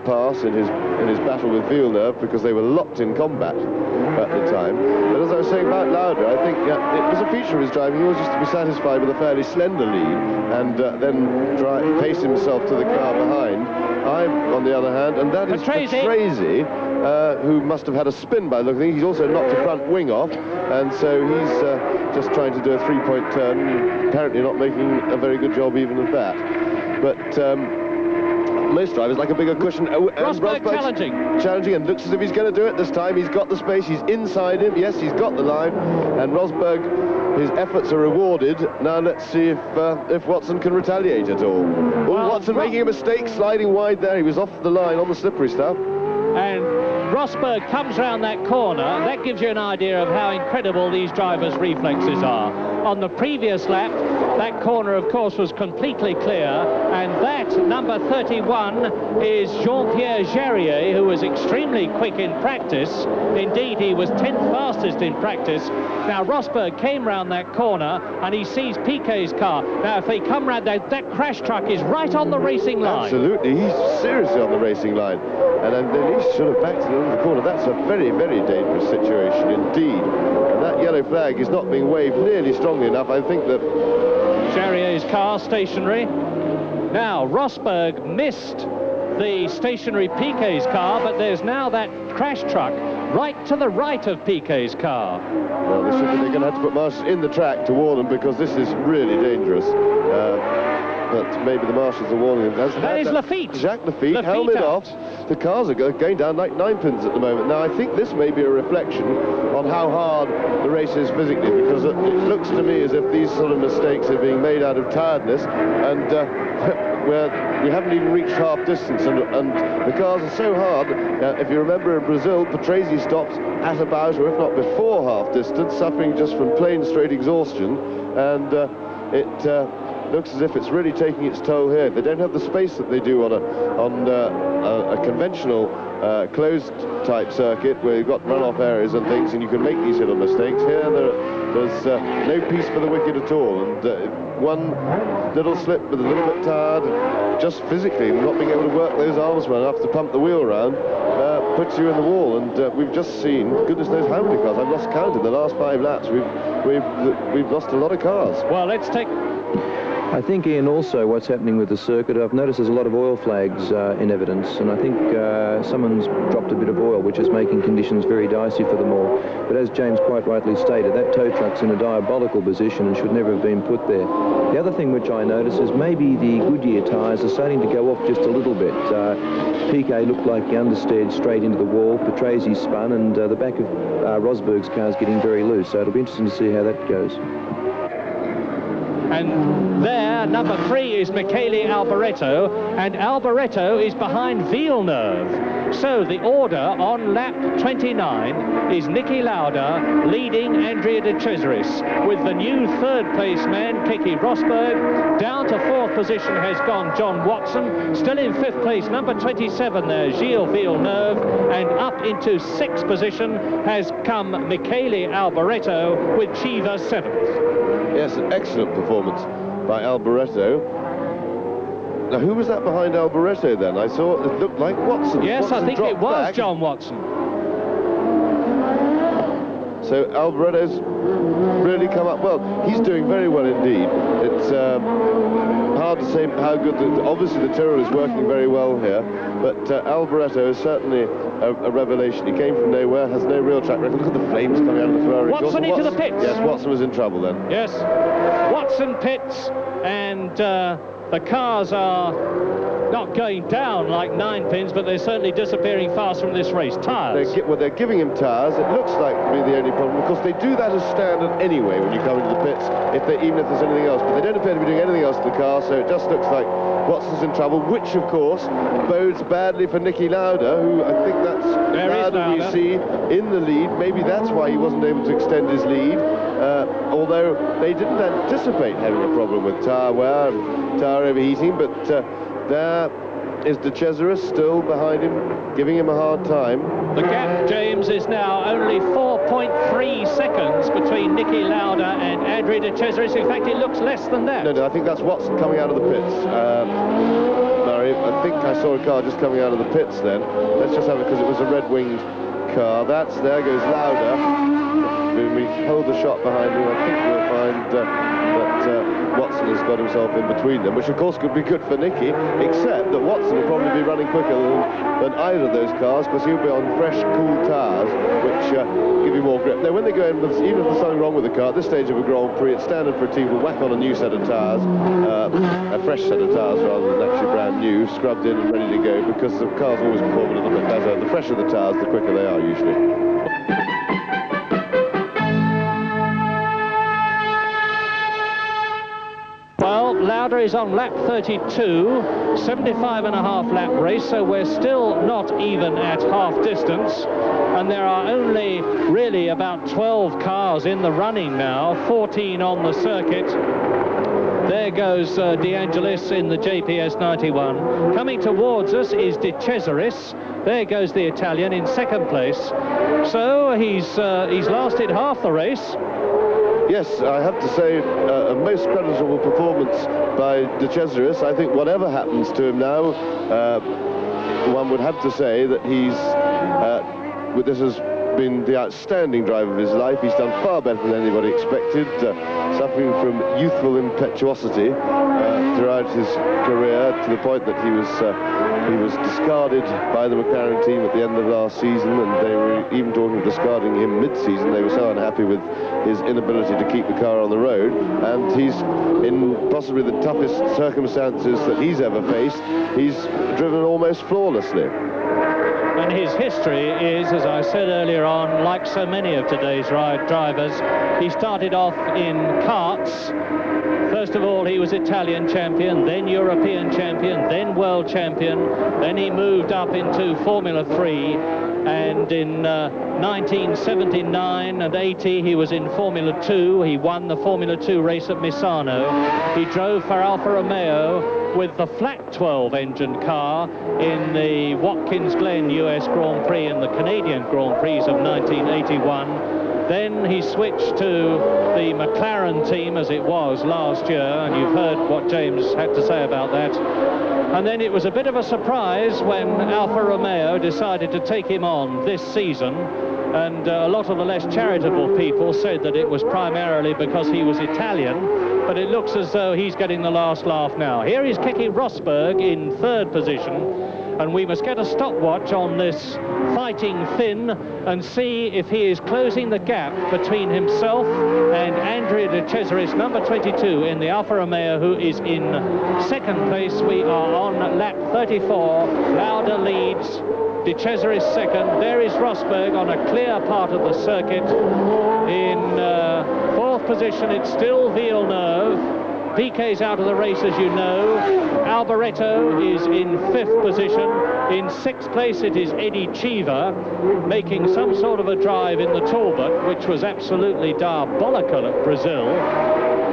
pass in his battle with Villeneuve, because they were locked in combat at the time. But as I was saying about Lauda, I think it was a feature of his driving. He always used to be satisfied with a fairly slender lead and then pace himself to the car behind. I'm on the other hand, and that is Patrese, who must have had a spin by looking at it. He's also knocked the front wing off, and so he's just trying to do a 3-point turn, apparently not making a very good job even of that. But most drivers like a bigger cushion. Rosberg challenging, and looks as if he's going to do it this time. He's got the space, he's inside him. Yes, he's got the line, and Rosberg, his efforts are rewarded. Now let's see if Watson can retaliate at all. Watson making a mistake, sliding wide there. He was off the line on the slippery stuff. And Rosberg comes round that corner. That gives you an idea of how incredible these drivers' reflexes are. On the previous lap, that corner, of course, was completely clear, and that, number 31, is Jean-Pierre Jarier, who was extremely quick in practice. Indeed, he was 10th fastest in practice. Now, Rosberg came round that corner, and he sees Piquet's car. Now, if they come round, that crash truck is right on the racing line. Absolutely, he's seriously on the racing line. And then he should have backed it into the corner. That's a very, very dangerous situation indeed. And that yellow flag is not being waved nearly strongly enough. I think that Jarrier's car stationary. Now, Rosberg missed the stationary Piquet's car, but there's now that crash truck right to the right of Piquet's car. Well, they're going to have to put marshals in the track to warn them, because this is really dangerous. But maybe the marshals are warning them. That is Lafitte. Jacques Lafitte, helmet off. The cars are going down like 9 pins at the moment. Now, I think this may be a reflection on how hard the race is physically, because it looks to me as if these sort of mistakes are being made out of tiredness, and where we haven't even reached half distance, and the cars are so hard. If you remember in Brazil, Patrese stopped at about, or if not before half distance, suffering just from plain straight exhaustion, and it looks as if it's really taking its toll here. They don't have the space that they do on a conventional closed type circuit where you've got runoff areas and things, and you can make these little mistakes. Here there's no peace for the wicked at all, and one little slip with a little bit tired, just physically not being able to work those arms well enough to pump the wheel around, puts you in the wall. And we've just seen, goodness knows how many cars, I've lost count in the last 5 laps. We've lost a lot of cars. Well, let's take... I think, Ian, also what's happening with the circuit, I've noticed there's a lot of oil flags in evidence, and I think someone's dropped a bit of oil, which is making conditions very dicey for them all. But as James quite rightly stated, that tow truck's in a diabolical position and should never have been put there. The other thing which I notice is maybe the Goodyear tyres are starting to go off just a little bit. Piquet looked like he understeered straight into the wall, Patrese spun, and the back of Rosberg's car is getting very loose, so it'll be interesting to see how that goes. And there, number 3 is Michele Alboreto, and Alboreto is behind Villeneuve. So the order on lap 29 is Niki Lauda leading Andrea De Cesaris, with the new 3rd place man, Keke Rosberg. Down to 4th position has gone John Watson. Still in 5th place, number 27 there, Gilles Villeneuve. And up into 6th position has come Michele Alboreto, with Chiva 7th. Yes, an excellent performance by Alboreto. Now, who was that behind Alboreto then? I saw it looked like Watson. Yes, Watson I think it was back. John Watson. So Alboreto's really come up well. He's doing very well indeed. It's hard to say how good. Obviously, the Tyrrell is working very well here, but Alboreto is certainly a revelation. He came from nowhere, has no real track record. Look at the flames coming out of the Ferrari. Watson into the pits. Yes, Watson was in trouble then. Yes, Watson pits, and the cars are not going down like 9 pins, but they're certainly disappearing fast from this race. Tyres. They're giving him tyres. It looks like to be the only problem. Of course, they do that as standard anyway when you come into the pits, even if there's anything else. But they don't appear to be doing anything else to the car, so it just looks like Watson's in trouble, which, of course, bodes badly for Niki Lauda, who I think that's Lauda we see in the lead. Maybe that's why he wasn't able to extend his lead, although they didn't anticipate having a problem with tyre wear and tyre overheating, but there is De Cesaris still behind him, giving him a hard time. The gap, James, is now only 4.3 seconds between Niki Lauda and Andrea De Cesaris. In fact, it looks less than that. No, I think that's Watson coming out of the pits. Murray, I think I saw a car just coming out of the pits then. Let's just have it, because it was a red-winged car. There goes Lauda. When we hold the shot behind him, I think we'll find that Watson has got himself in between them, which of course could be good for Niki, except that Watson will probably be running quicker than either of those cars, because he'll be on fresh, cool tyres, which give you more grip. Now, when they go in, even if there's something wrong with the car, at this stage of a Grand Prix, it's standard for a team to whack on a new set of tyres, a fresh set of tyres rather than actually brand new, scrubbed in and ready to go, because the cars always perform a little bit better. The fresher the tyres, the quicker they are usually. Lauda is on lap 32, 75.5 lap race, so we're still not even at half distance, and there are only really about 12 cars in the running now, 14 on the circuit. There goes De Angelis in the JPS 91. Coming towards us is De Cesaris. There goes the Italian in second place. So he's lasted half the race. Yes, I have to say, a most creditable performance by De Cesaris. I think whatever happens to him now, one would have to say that this has been the outstanding drive of his life. He's done far better than anybody expected, suffering from youthful impetuosity throughout his career, to the point that he was discarded by the McLaren team at the end of last season, and they were even talking of discarding him mid-season. They were so unhappy with his inability to keep the car on the road, and he's in possibly the toughest circumstances that he's ever faced. He's driven almost flawlessly. And his history is, as I said earlier on, like so many of today's drivers, he started off in karts. First of all, he was Italian champion, then European champion, then world champion. Then he moved up into Formula 3, and in 1979 and 80 he was in Formula 2. He won the Formula 2 race at Misano. He drove for Alfa Romeo with the flat 12 engine car in the Watkins Glen US Grand Prix and the Canadian Grand Prix of 1981. Then he switched to the McLaren team, as it was last year, and you've heard what James had to say about that. And then it was a bit of a surprise when Alfa Romeo decided to take him on this season, and a lot of the less charitable people said that it was primarily because he was Italian, but it looks as though he's getting the last laugh now. Here is Keke Rosberg in third position, and we must get a stopwatch on this fighting Finn and see if he is closing the gap between himself and Andrea De Cesaris, number 22 in the Alfa Romeo, who is in second place. We are on lap 34. Lauda leads, De Cesaris second. There is Rosberg on a clear part of the circuit. In fourth position, it's still Villeneuve. Piquet's out of the race, as you know. Alboreto is in fifth position. In sixth place, it is Eddie Cheever, making some sort of a drive in the Talbot, which was absolutely diabolical at Brazil.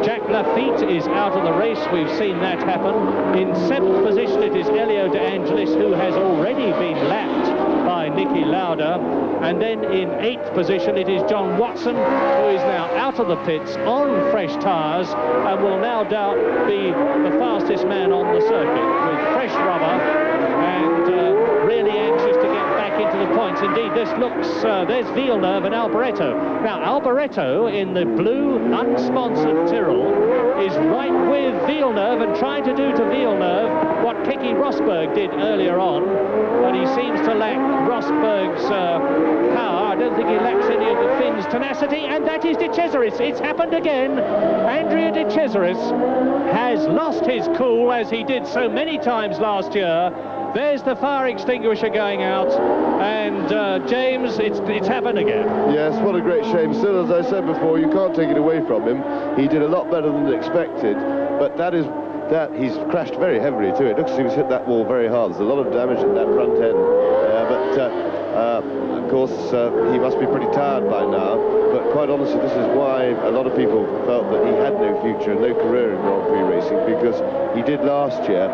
Jacques Lafitte is out of the race. We've seen that happen. In seventh position, it is Elio De Angelis, who has already been lapped by Niki Lauda. And then in eighth position, it is John Watson, who is now out of the pits on fresh tyres and will no doubt be the fastest man on the circuit with fresh rubber, and really anxious to get back into the points. distance indeed. This looks, there's Villeneuve and Alboreto. Now, Alboreto in the blue unsponsored Tyrrell is right with Villeneuve and trying to do to Villeneuve what Keke Rosberg did earlier on, but he seems to lack Rosberg's power. I don't think he lacks any of the Finn's tenacity, and that is De Cesaris. It's happened again. Andrea De Cesaris has lost his cool, as he did so many times last year. There's the fire extinguisher going out, and James, it's happened again. Yes, what a great shame. Still, as I said before, you can't take it away from him. He did a lot better than expected, but he's crashed very heavily too. It looks as if he's hit that wall very hard. There's a lot of damage at that front end, of course, he must be pretty tired by now. But quite honestly, this is why a lot of people felt that he had no future and no career in Grand Prix racing, because he did last year.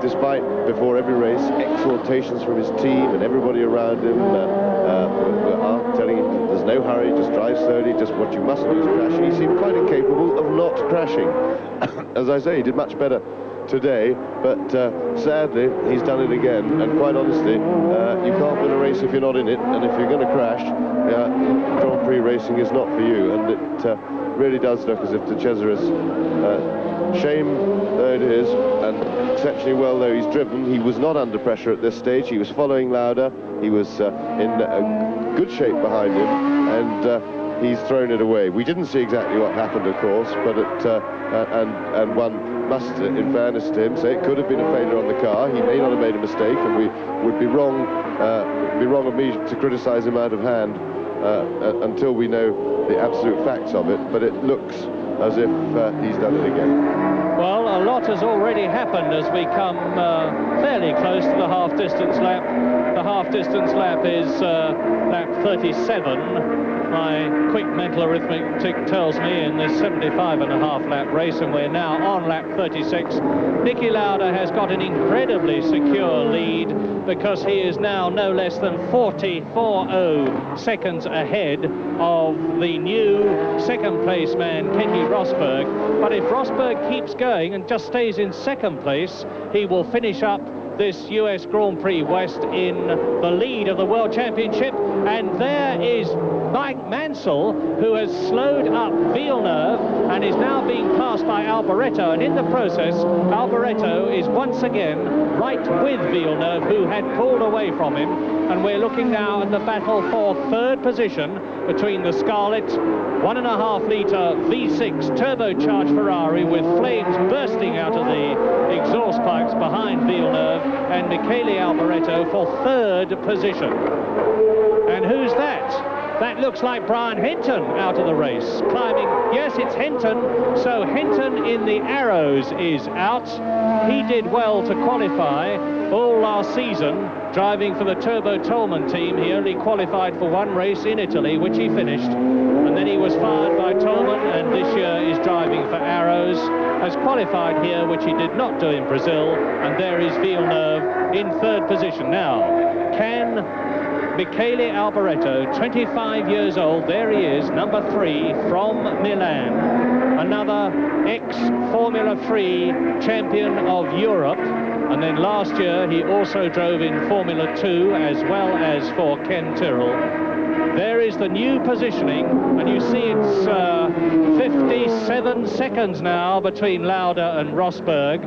Despite, before every race, exhortations from his team and everybody around him were telling him there's no hurry, just drive slowly, just what you mustn't do is crash. He seemed quite incapable of not crashing. As I say, he did much better today, but sadly, he's done it again. And quite honestly, you can't win a race if you're not in it, and if you're going to crash, Grand Prix racing is not for you. And it really does look as if De Cesaris, shame though it is, and exceptionally well though he's driven, he was not under pressure at this stage. He was following Lauda, he was in good shape behind him, and he's thrown it away. We didn't see exactly what happened, of course, but and one must, in fairness to him, say it could have been a failure on the car. He may not have made a mistake, and we would be wrong of me to criticise him out of hand until we know the absolute facts of it. But it looks as if he's done it again. Well, a lot has already happened as we come fairly close to the half-distance lap. The half-distance lap is lap 37. My quick mental arithmetic tells me in this 75.5 lap race, and we're now on lap 36. Niki Lauda has got an incredibly secure lead, because he is now no less than 40 seconds ahead of the new second place man, Keke Rosberg. But if Rosberg keeps going and just stays in second place, he will finish up this US Grand Prix West in the lead of the World Championship. And there is Mike Mansell, who has slowed up Villeneuve and is now being passed by Alboreto, and in the process Alboreto is once again right with Villeneuve, who had pulled away from him. And we're looking now at the battle for third position between the Scarlet 1.5 litre V6 turbocharged Ferrari with flames bursting out of the exhaust pipes behind Villeneuve, and Michele Alboreto for third position. And who's that? That looks like Brian Henton out of the race, climbing. Yes, it's Henton. So Henton in the Arrows is out. He did well to qualify all last season, driving for the Turbo Tolman team. He only qualified for one race in Italy, which he finished. And then he was fired by Tolman, and this year is driving for Arrows. Has qualified here, which he did not do in Brazil. And there is Villeneuve in third position. Now, can Michele Alboreto, 25 years old, there he is, number 3 from Milan, another ex-Formula 3 champion of Europe, and then last year he also drove in Formula 2 as well as for Ken Tyrrell. There is the new positioning, and you see it's 57 seconds now between Lauda and Rosberg.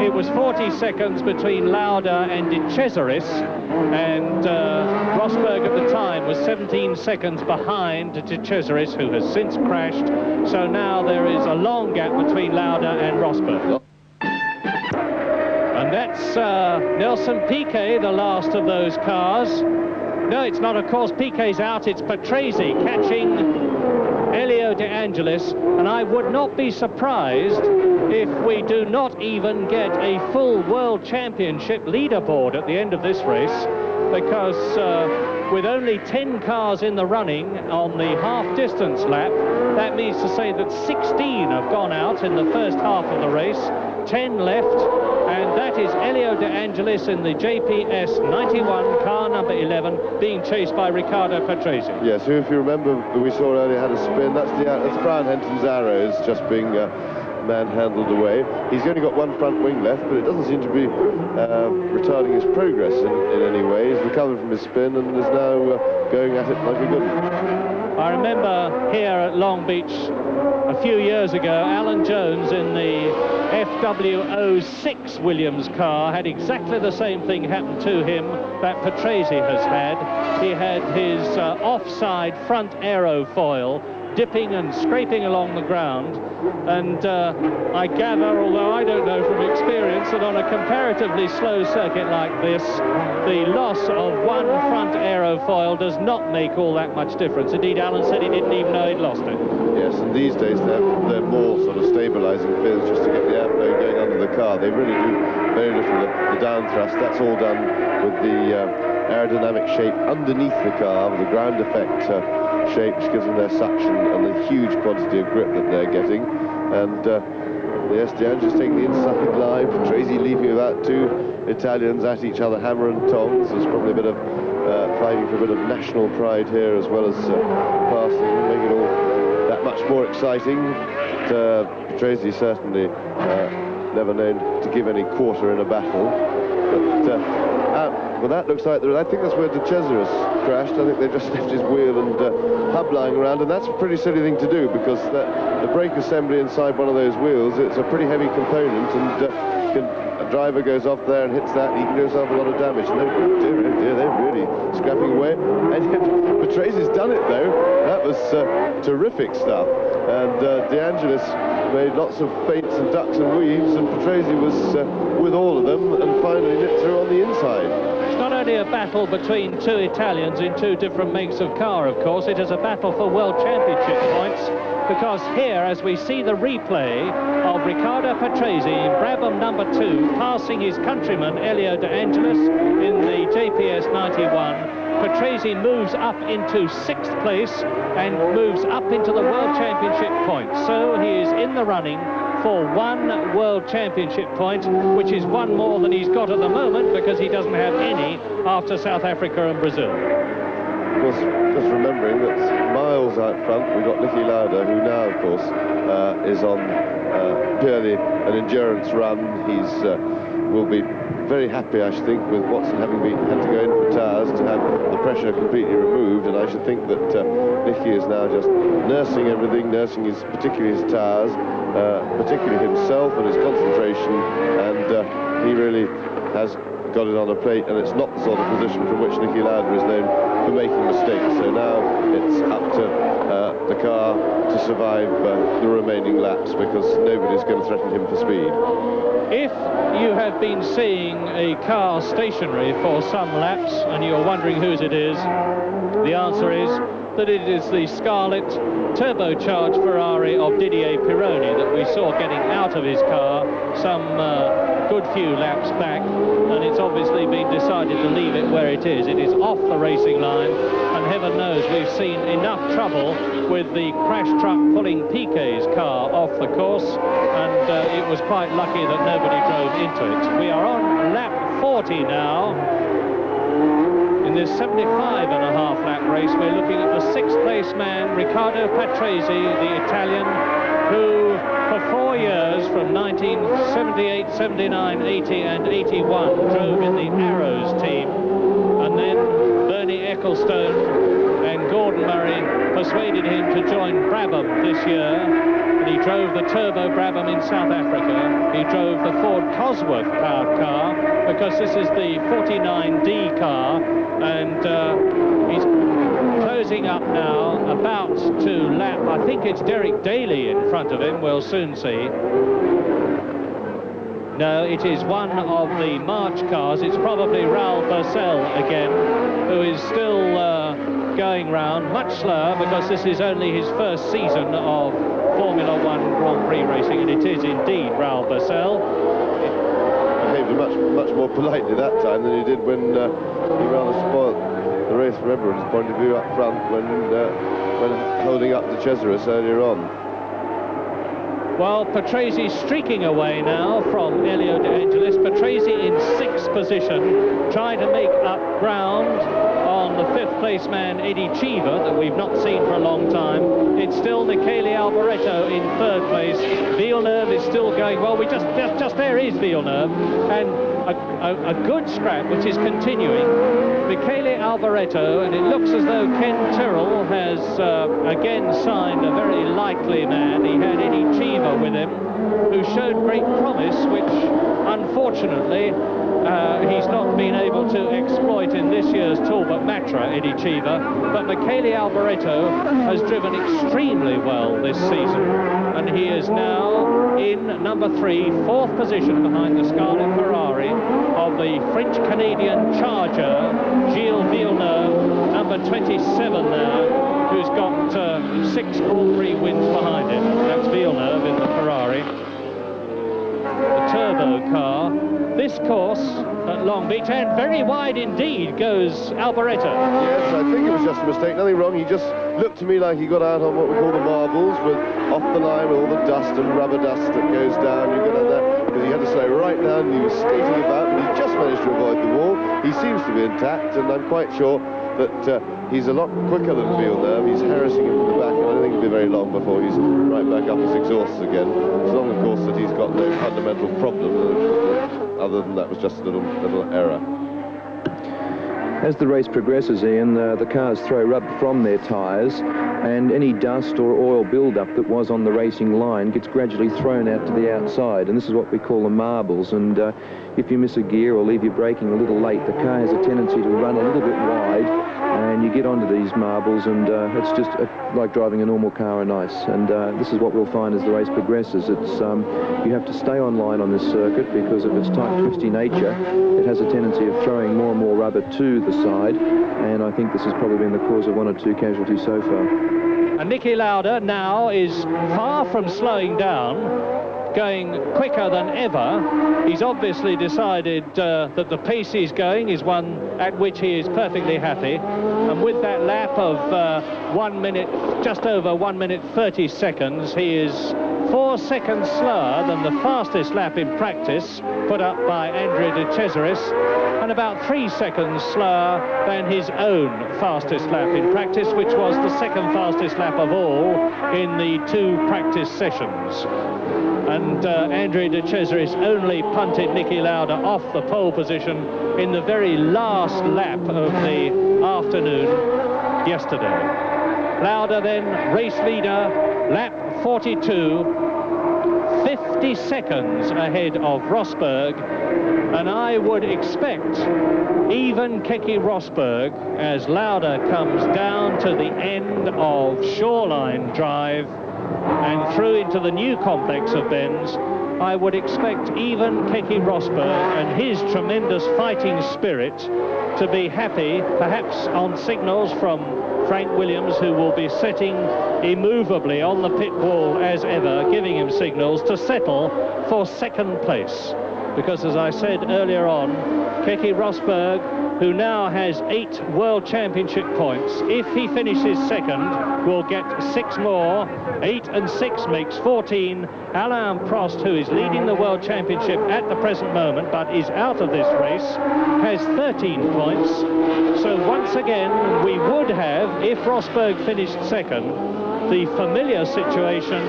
It was 40 seconds between Lauda and De Cesaris, and Rosberg at the time was 17 seconds behind De Cesaris, who has since crashed. So now there is a long gap between Lauda and Rosberg. And that's Nelson Piquet, the last of those cars. No, it's not, of course. Piquet's out. It's Patrese catching Elio De Angelis, and I would not be surprised if we do not even get a full World Championship leaderboard at the end of this race, because with only 10 cars in the running on the half-distance lap, that means to say that 16 have gone out in the first half of the race, 10 left, and that is Elio De Angelis in the JPS 91, car number 11, being chased by Riccardo Patrese. Yes, who, if you remember, we saw earlier had a spin. That's Brian Henton's Arrows just being manhandled away. He's only got one front wing left, but it doesn't seem to be retarding his progress in any way. He's recovered from his spin and is now going at it like a good one. I remember here at Long Beach a few years ago, Alan Jones in the FW06 Williams car had exactly the same thing happen to him that Patrese has had. He had his offside front aerofoil dipping and scraping along the ground, and I gather, although I don't know from experience, that on a comparatively slow circuit like this, the loss of one front aerofoil does not make all that much difference. Indeed, Alan said he didn't even know he'd lost it. Yes, and these days they're more sort of stabilising fins just to get the airflow going under the car. They really do very little the down thrust. That's all done with the aerodynamic shape underneath the car, with the ground effect shape, which gives them their suction and the huge quantity of grip that they're getting. And yes, De Angelis taking the inside line, Patrese leaving about two Italians at each other, hammer and tongs. There's probably a bit of fighting for a bit of national pride here, as well as passing, making it all that much more exciting. Patrese certainly never known to give any quarter in a battle. But well, that looks like I think that's where De Cesaris crashed. I think they just left his wheel and hub lying around, and that's a pretty silly thing to do, because the brake assembly inside one of those wheels, it's a pretty heavy component, and a driver goes off there and hits that, he can do himself a lot of damage. And oh dear, they're really scrapping away. And Patrese's done it though. That was terrific stuff. And De Angelis made lots of feints and ducks and weaves, and Patrese was with all of them, and finally nipped through on the inside. It's not only a battle between two Italians in two different makes of car, of course, it is a battle for World Championship points, because here, as we see the replay of Riccardo Patrese in Brabham number 2, passing his countryman Elio De Angelis in the JPS 91, Patrese moves up into 6th place and moves up into the World Championship points. So he is in the running for one World Championship point, which is one more than he's got at the moment, because he doesn't have any after South Africa and Brazil. Of course, just remembering that miles out front, we've got Niki Lauda, who now, of course, is on purely an endurance run. He's will be very happy, I should think, with Watson having had to go in for tires to have the pressure completely removed, and I should think that Niki is now just nursing everything, nursing particularly his tires, particularly himself and his concentration, and he really has got it on a plate, and it's not the sort of position from which Niki Lauda is known for making mistakes. So now it's up to the car to survive the remaining laps, because nobody's going to threaten him for speed. If you have been seeing a car stationary for some laps and you're wondering whose it is, the answer is that it is the Scarlet turbocharged Ferrari of Didier Pironi that we saw getting out of his car some good few laps back, and it's obviously been decided to leave it where it is. It is off the racing line, and heaven knows we've seen enough trouble with the crash truck pulling Piquet's car off the course, and it was quite lucky that nobody drove into it. We are on lap 40 now. In this 75.5 lap race, we're looking at the 6th place man, Riccardo Patrese, the Italian, who for 4 years, from 1978, 79, 80 and 81, drove in the Arrows team. And then Bernie Ecclestone and Gordon Murray persuaded him to join Brabham this year. And he drove the Turbo Brabham in South Africa. He drove the Ford Cosworth powered car, because this is the 49D car, and he's closing up now, about to lap, I think it's Derek Daly in front of him, we'll soon see. No, it is one of the March cars. It's probably Raoul Purcell again, who is still going round, much slower, because this is only his first season of Formula One Grand Prix racing, and it is indeed Raoul Purcell. He behaved much more politely that time than he did when he rather spoiled the race from everyone's point of view up front when holding up De Cesaris earlier on. Well, Patrese streaking away now from Elio De Angelis. Patrese in 6th position, trying to make up ground on the 5th place man Eddie Cheever that we've not seen for a long time. It's still Michele Alboreto in third place. Villeneuve is still going well. We just there is Villeneuve, and a good scrap which is continuing. Michele Alboreto, and it looks as though Ken Tyrrell has again signed a very likely man. He had Eddie Cheever with him, who showed great promise, which unfortunately he's not been able to exploit in this year's Talbot Matra, Eddie Cheever. But Michele Alboreto has driven extremely well this season, and he is now in number 3, fourth position behind the Scarlet Ferrari of the French-Canadian Charger, Gilles Villeneuve, number 27 there, who's got 6 Grand Prix wins behind him. That's Villeneuve in the Ferrari. The turbo car. This course at Long Beach, and very wide indeed goes Alboreto. Yes, I think it was just a mistake, nothing wrong. He just looked to me like he got out on what we call the marbles, with off the line with all the dust and rubber dust that goes down. You get on there, because he had to slow right down, and he was skating about, and he just managed to avoid the wall. He seems to be intact, and I'm quite sure that he's a lot quicker than Villeneuve. He's harassing him from the back, and I don't think it'll be very long before he's right back up his exhausts again. As long, of course, that he's got no fundamental problem. Other than that was just a little error. As the race progresses, Ian, the cars throw rubber from their tyres, and any dust or oil build-up that was on the racing line gets gradually thrown out to the outside, and this is what we call the marbles. And if you miss a gear or leave your braking a little late, the car has a tendency to run a little bit wide, and you get onto these marbles, and it's just like driving a normal car on ice. And this is what we'll find as the race progresses. It's you have to stay on line on this circuit, because of its tight, twisty nature, it has a tendency of throwing more and more rubber to the side, and I think this has probably been the cause of 1 or 2 casualties so far. And Niki Lauda now is far from slowing down, going quicker than ever. He's obviously decided that the pace he's going is one at which he is perfectly happy, and with that lap of 1 minute, just over 1 minute 30 seconds, he is 4 seconds slower than the fastest lap in practice put up by Andrea De Cesaris, and about 3 seconds slower than his own fastest lap in practice, which was the second fastest lap of all in the 2 practice sessions. And Andrea De Cesaris only punted Niki Lauda off the pole position in the very last lap of the afternoon yesterday. Lauda then race leader, lap 42, 50 seconds ahead of Rosberg, and I would expect even Keke Rosberg, as Lauda comes down to the end of Shoreline Drive and through into the new complex of bends, I would expect even Keke Rosberg and his tremendous fighting spirit to be happy, perhaps on signals from Frank Williams, who will be sitting immovably on the pit wall as ever, giving him signals to settle for second place. Because, as I said earlier on, Keke Rosberg, who now has 8 World Championship points, if he finishes second, will get 6 more. 8 and 6 makes 14. Alain Prost, who is leading the World Championship at the present moment, but is out of this race, has 13 points. So once again, we would have, if Rosberg finished second, the familiar situation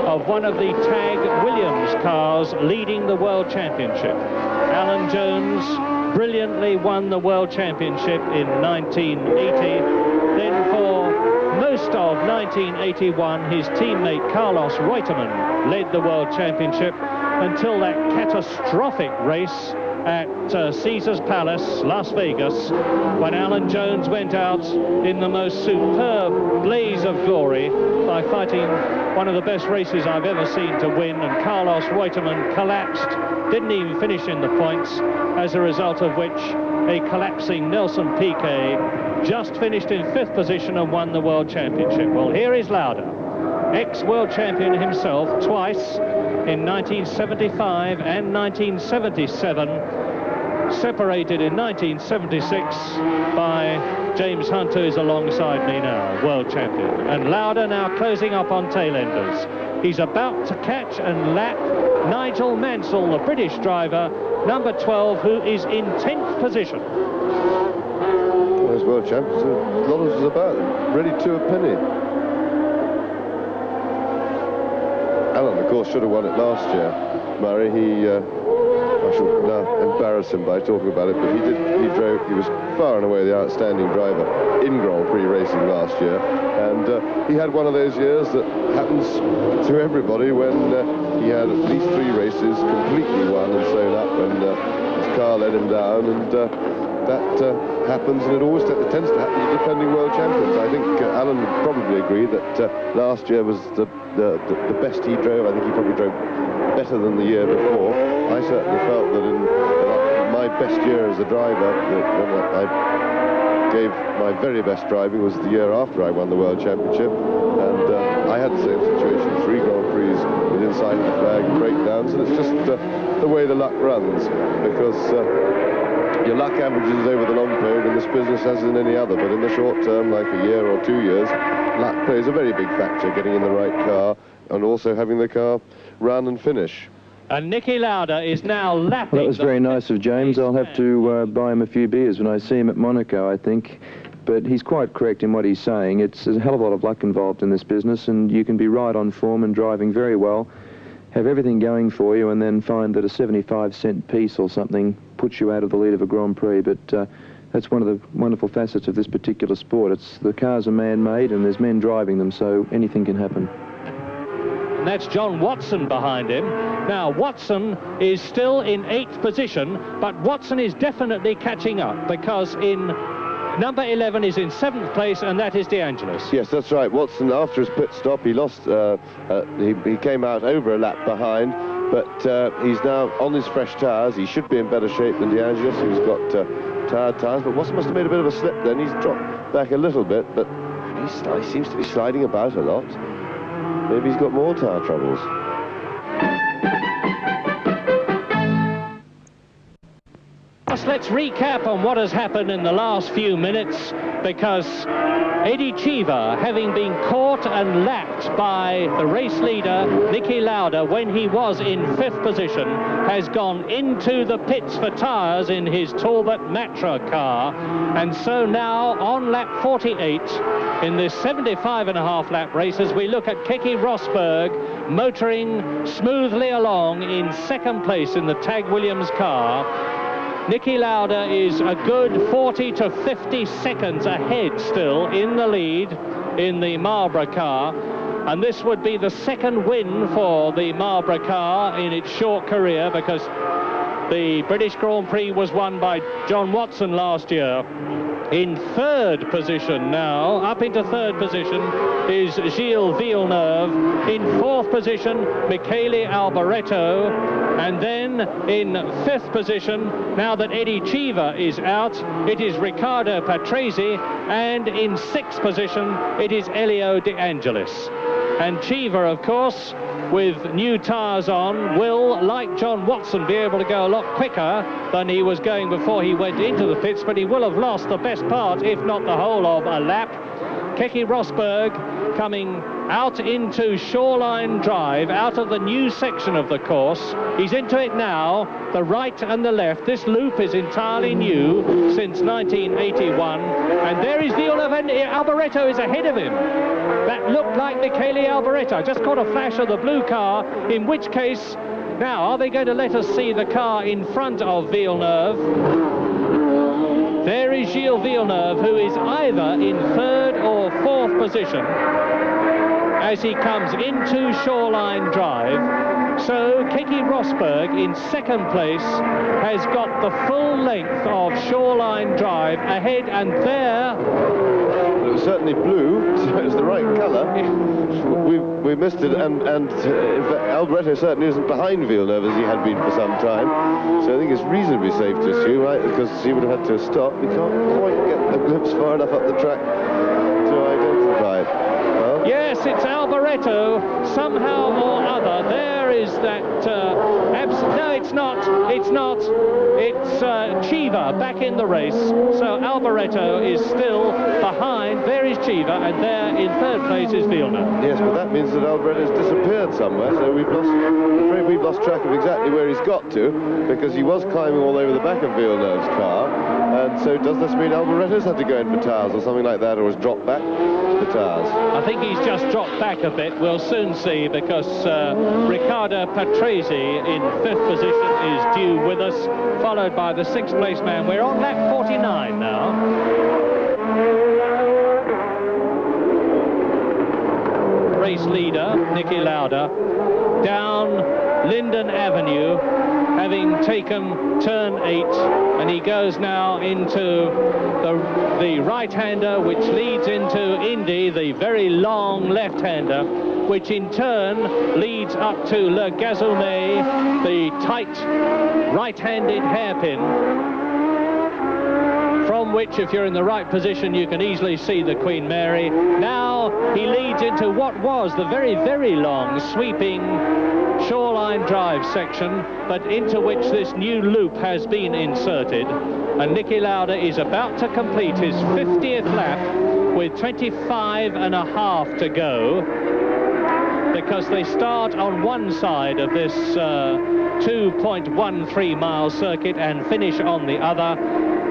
of one of the Tag Williams cars leading the World Championship. Alan Jones brilliantly won the World Championship in 1980. Then for most of 1981, his teammate Carlos Reutemann led the World Championship until that catastrophic race at Caesars Palace, Las Vegas, when Alan Jones went out in the most superb blaze of glory by fighting one of the best races I've ever seen to win, and Carlos Reutemann collapsed, didn't even finish in the points, as a result of which a collapsing Nelson Piquet just finished in 5th position and won the World Championship. Well, here is Lauda, ex-world champion himself twice, in 1975 and 1977, separated in 1976 by James Hunt, who is alongside me now, world champion. And Lauda now closing up on tail-enders. He's about to catch and lap Nigel Mansell, the British driver, number 12, who is in 10th position. those world champions, a lot of us was about them, ready to a penny. Alan, of course, should have won it last year. Murray, I shall now embarrass him by talking about it, but he was far and away the outstanding driver in Grand Prix racing last year, and he had one of those years that happens to everybody when he had at least 3 races completely won and sewn up, and his car let him down, and that happens, and it always tends to happen to defending world champions. I think Alan would probably agree that last year was the best he drove. I think he probably drove better than the year before. I certainly felt that in my best year as a driver, that when I gave my very best driving was the year after I won the World Championship, and I had the same situation, 3 Grand Prix with inside the flag and breakdowns, and it's just the way the luck runs, because your luck averages over the long period in this business as in any other, but in the short term, like a year or 2 years, luck plays a very big factor, getting in the right car and also having the car run and finish. And Niki Lauda is now lapping. Well, that was very nice of James. I'll have to buy him a few beers when I see him at Monaco, I think. But he's quite correct in what he's saying. It's a hell of a lot of luck involved in this business, and you can be right on form and driving very well, have everything going for you, and then find that a 75-cent piece or something puts you out of the lead of a Grand Prix. But that's one of the wonderful facets of this particular sport. The cars are man-made, and there's men driving them, so anything can happen. And that's John Watson behind him. Now, Watson is still in 8th position, but Watson is definitely catching up, because in number 11 is in 7th place, and that is De Angelis. Yes, that's right. Watson, after his pit stop, he lost, he came out over a lap behind, but he's now on his fresh tyres. He should be in better shape than De Angelis, who's got tired tyres, but Watson must have made a bit of a slip then. He's dropped back a little bit, but he seems to be sliding about a lot. Maybe he's got more tyre troubles. Let's recap on what has happened in the last few minutes, because Eddie Cheever, having been caught and lapped by the race leader Niki Lauda when he was in 5th position, has gone into the pits for tyres in his Talbot Matra car, and so now on lap 48 in this 75.5 lap race, as we look at Keke Rosberg motoring smoothly along in 2nd place in the Tag Williams car. Niki Lauda is a good 40 to 50 seconds ahead still in the lead in the Marlboro car, and this would be the 2nd win for the Marlboro car in its short career, because the British Grand Prix was won by John Watson last year. In 3rd position now, up into 3rd position, is Gilles Villeneuve. In 4th position, Michele Alboreto. And then in 5th position, now that Eddie Cheever is out, it is Riccardo Patrese. And in 6th position, it is Elio De Angelis. And Cheever, of course, with new tyres on, will, like John Watson, be able to go a lot quicker than he was going before he went into the pits, but he will have lost the best part, if not the whole of a lap. Keke Rosberg coming out into Shoreline Drive, out of the new section of the course. He's into it now, the right and the left. This loop is entirely new since 1981. And there is Villeneuve, and Alboreto is ahead of him. That looked like Michele Alboreto. I just caught a flash of the blue car, in which case, now, are they going to let us see the car in front of Villeneuve? There is Gilles Villeneuve, who is either in 3rd or 4th position as he comes into Shoreline Drive. So Keke Rosberg in 2nd place has got the full length of Shoreline Drive ahead, and there... It was certainly blue, so it was the right colour. We missed it, and in fact, Alboreto certainly isn't behind Villeneuve as he had been for some time. So I think it's reasonably safe to assume, right, because he would have had to stop. We can't quite get a glimpse far enough up the track to identify it. Well, yes, it's Alboreto, somehow or other. There is that... no, it's not. It's not. It's Cheever back in the race. So Alboreto is still behind. There is Cheever, and there in third place is Villeneuve. Yes, but that means that Alboreto's disappeared somewhere, so I'm afraid we've lost track of exactly where he's got to, because he was climbing all over the back of Villeneuve's car. And so does this mean Alboreto's had to go in for tires or something like that, or has dropped back to the tires? I think he's just dropped back a bit. We'll soon see, because Riccardo Patrese in fifth position is due with us, followed by the sixth place man. We're on lap 49 now. Race leader, Niki Lauda, down Linden Avenue, having taken turn 8, and he goes now into the right-hander, which leads into Indy, the very long left-hander, which in turn leads up to Le Gazoumet, the tight right-handed hairpin, from which, if you're in the right position, you can easily see the Queen Mary. Now he leads into what was the very, very long sweeping Shoreline Drive section, but into which this new loop has been inserted. And Niki Lauda is about to complete his 50th lap with 25.5 to go, because they start on one side of this 2.13 mile circuit and finish on the other.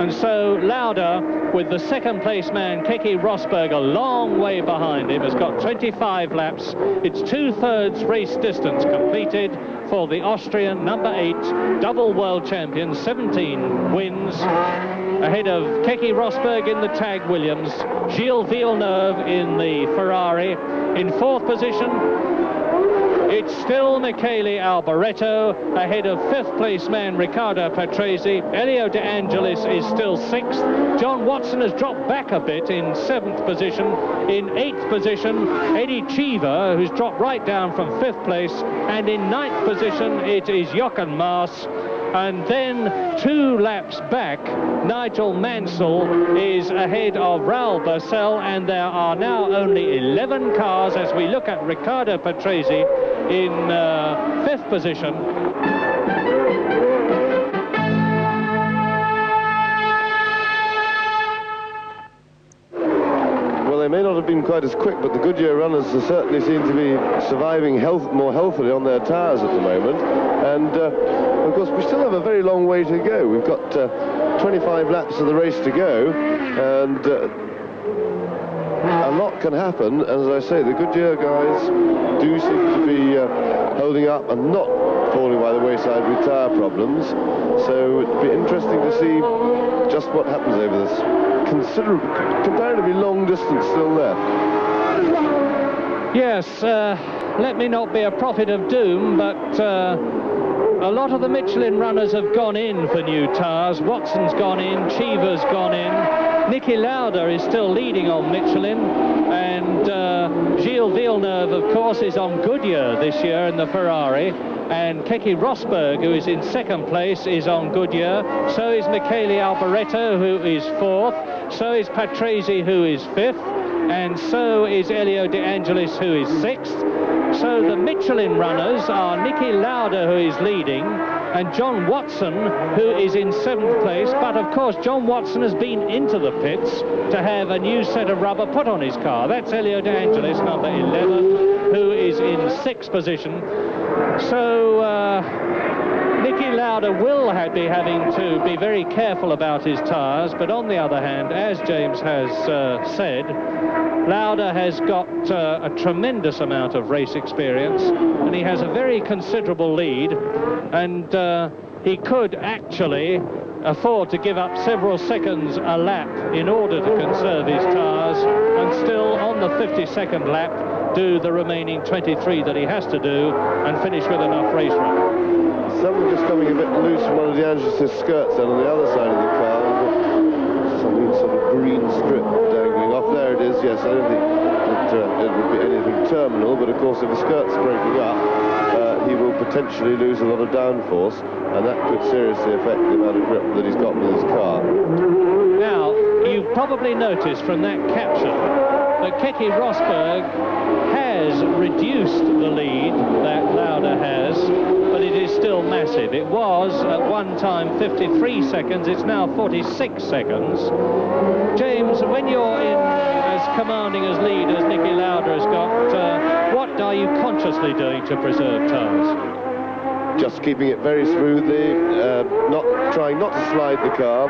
And so Lauda, with the second place man Keke Rosberg a long way behind him, has got 25 laps. It's 2/3 race distance completed for the Austrian number 8 double world champion, 17 wins, ahead of Keke Rosberg in the Tag Williams, Gilles Villeneuve in the Ferrari. In fourth position, it's still Michele Alboreto, ahead of fifth place man Riccardo Patrese. Elio De Angelis is still sixth. John Watson has dropped back a bit in seventh position. In eighth position, Eddie Cheever, who's dropped right down from fifth place. And in ninth position, it is Jochen Maas. And then 2 laps back, Nigel Mansell is ahead of Raul Boesel, and there are now only 11 cars as we look at Riccardo Patrese in fifth position. Well, they may not have been quite as quick, but the Goodyear runners certainly seem to be surviving more healthily on their tyres at the moment. And of course, we still have a very long way to go. We've got 25 laps of the race to go, and a lot can happen. As I say, the Goodyear guys do seem to be holding up and not falling by the wayside with tyre problems. So it'd be interesting to see just what happens over this comparatively long distance still left. Yes, let me not be a prophet of doom, but a lot of the Michelin runners have gone in for new tyres. Watson's gone in, Cheever's gone in. Niki Lauda is still leading on Michelin, and Gilles Villeneuve, of course, is on Goodyear this year in the Ferrari. And Keke Rosberg, who is in second place, is on Goodyear. So is Michele Alboreto, who is fourth. So is Patrese, who is fifth. And so is Elio De Angelis, who is sixth. So the Michelin runners are Niki Lauda, who is leading, and John Watson, who is in seventh place. But of course, John Watson has been into the pits to have a new set of rubber put on his car. That's Elio De Angelis, number 11, who is in sixth position. So Niki Lauda will be having to be very careful about his tyres, but on the other hand, as James has said, Lauda has got a tremendous amount of race experience, and he has a very considerable lead, and he could actually afford to give up several seconds a lap in order to conserve his tyres, and still on the 52nd lap do the remaining 23 that he has to do and finish with enough race run. Something just coming a bit loose from one of De Angelis' skirts down on the other side of the car. Something sort of green strip dangling off. There it is, yes. I don't think that it would be anything terminal, but of course if the skirt's breaking up, he will potentially lose a lot of downforce, and that could seriously affect the amount of grip that he's got with his car. Now, you've probably noticed from that caption But Keke Rosberg has reduced the lead that Lauda has, but it is still massive. It was at one time 53 seconds, it's now 46 seconds. James, when you're in as commanding as lead as Niki Lauda has got, what are you consciously doing to preserve tyres? Just keeping it very smoothly, trying not to slide the car,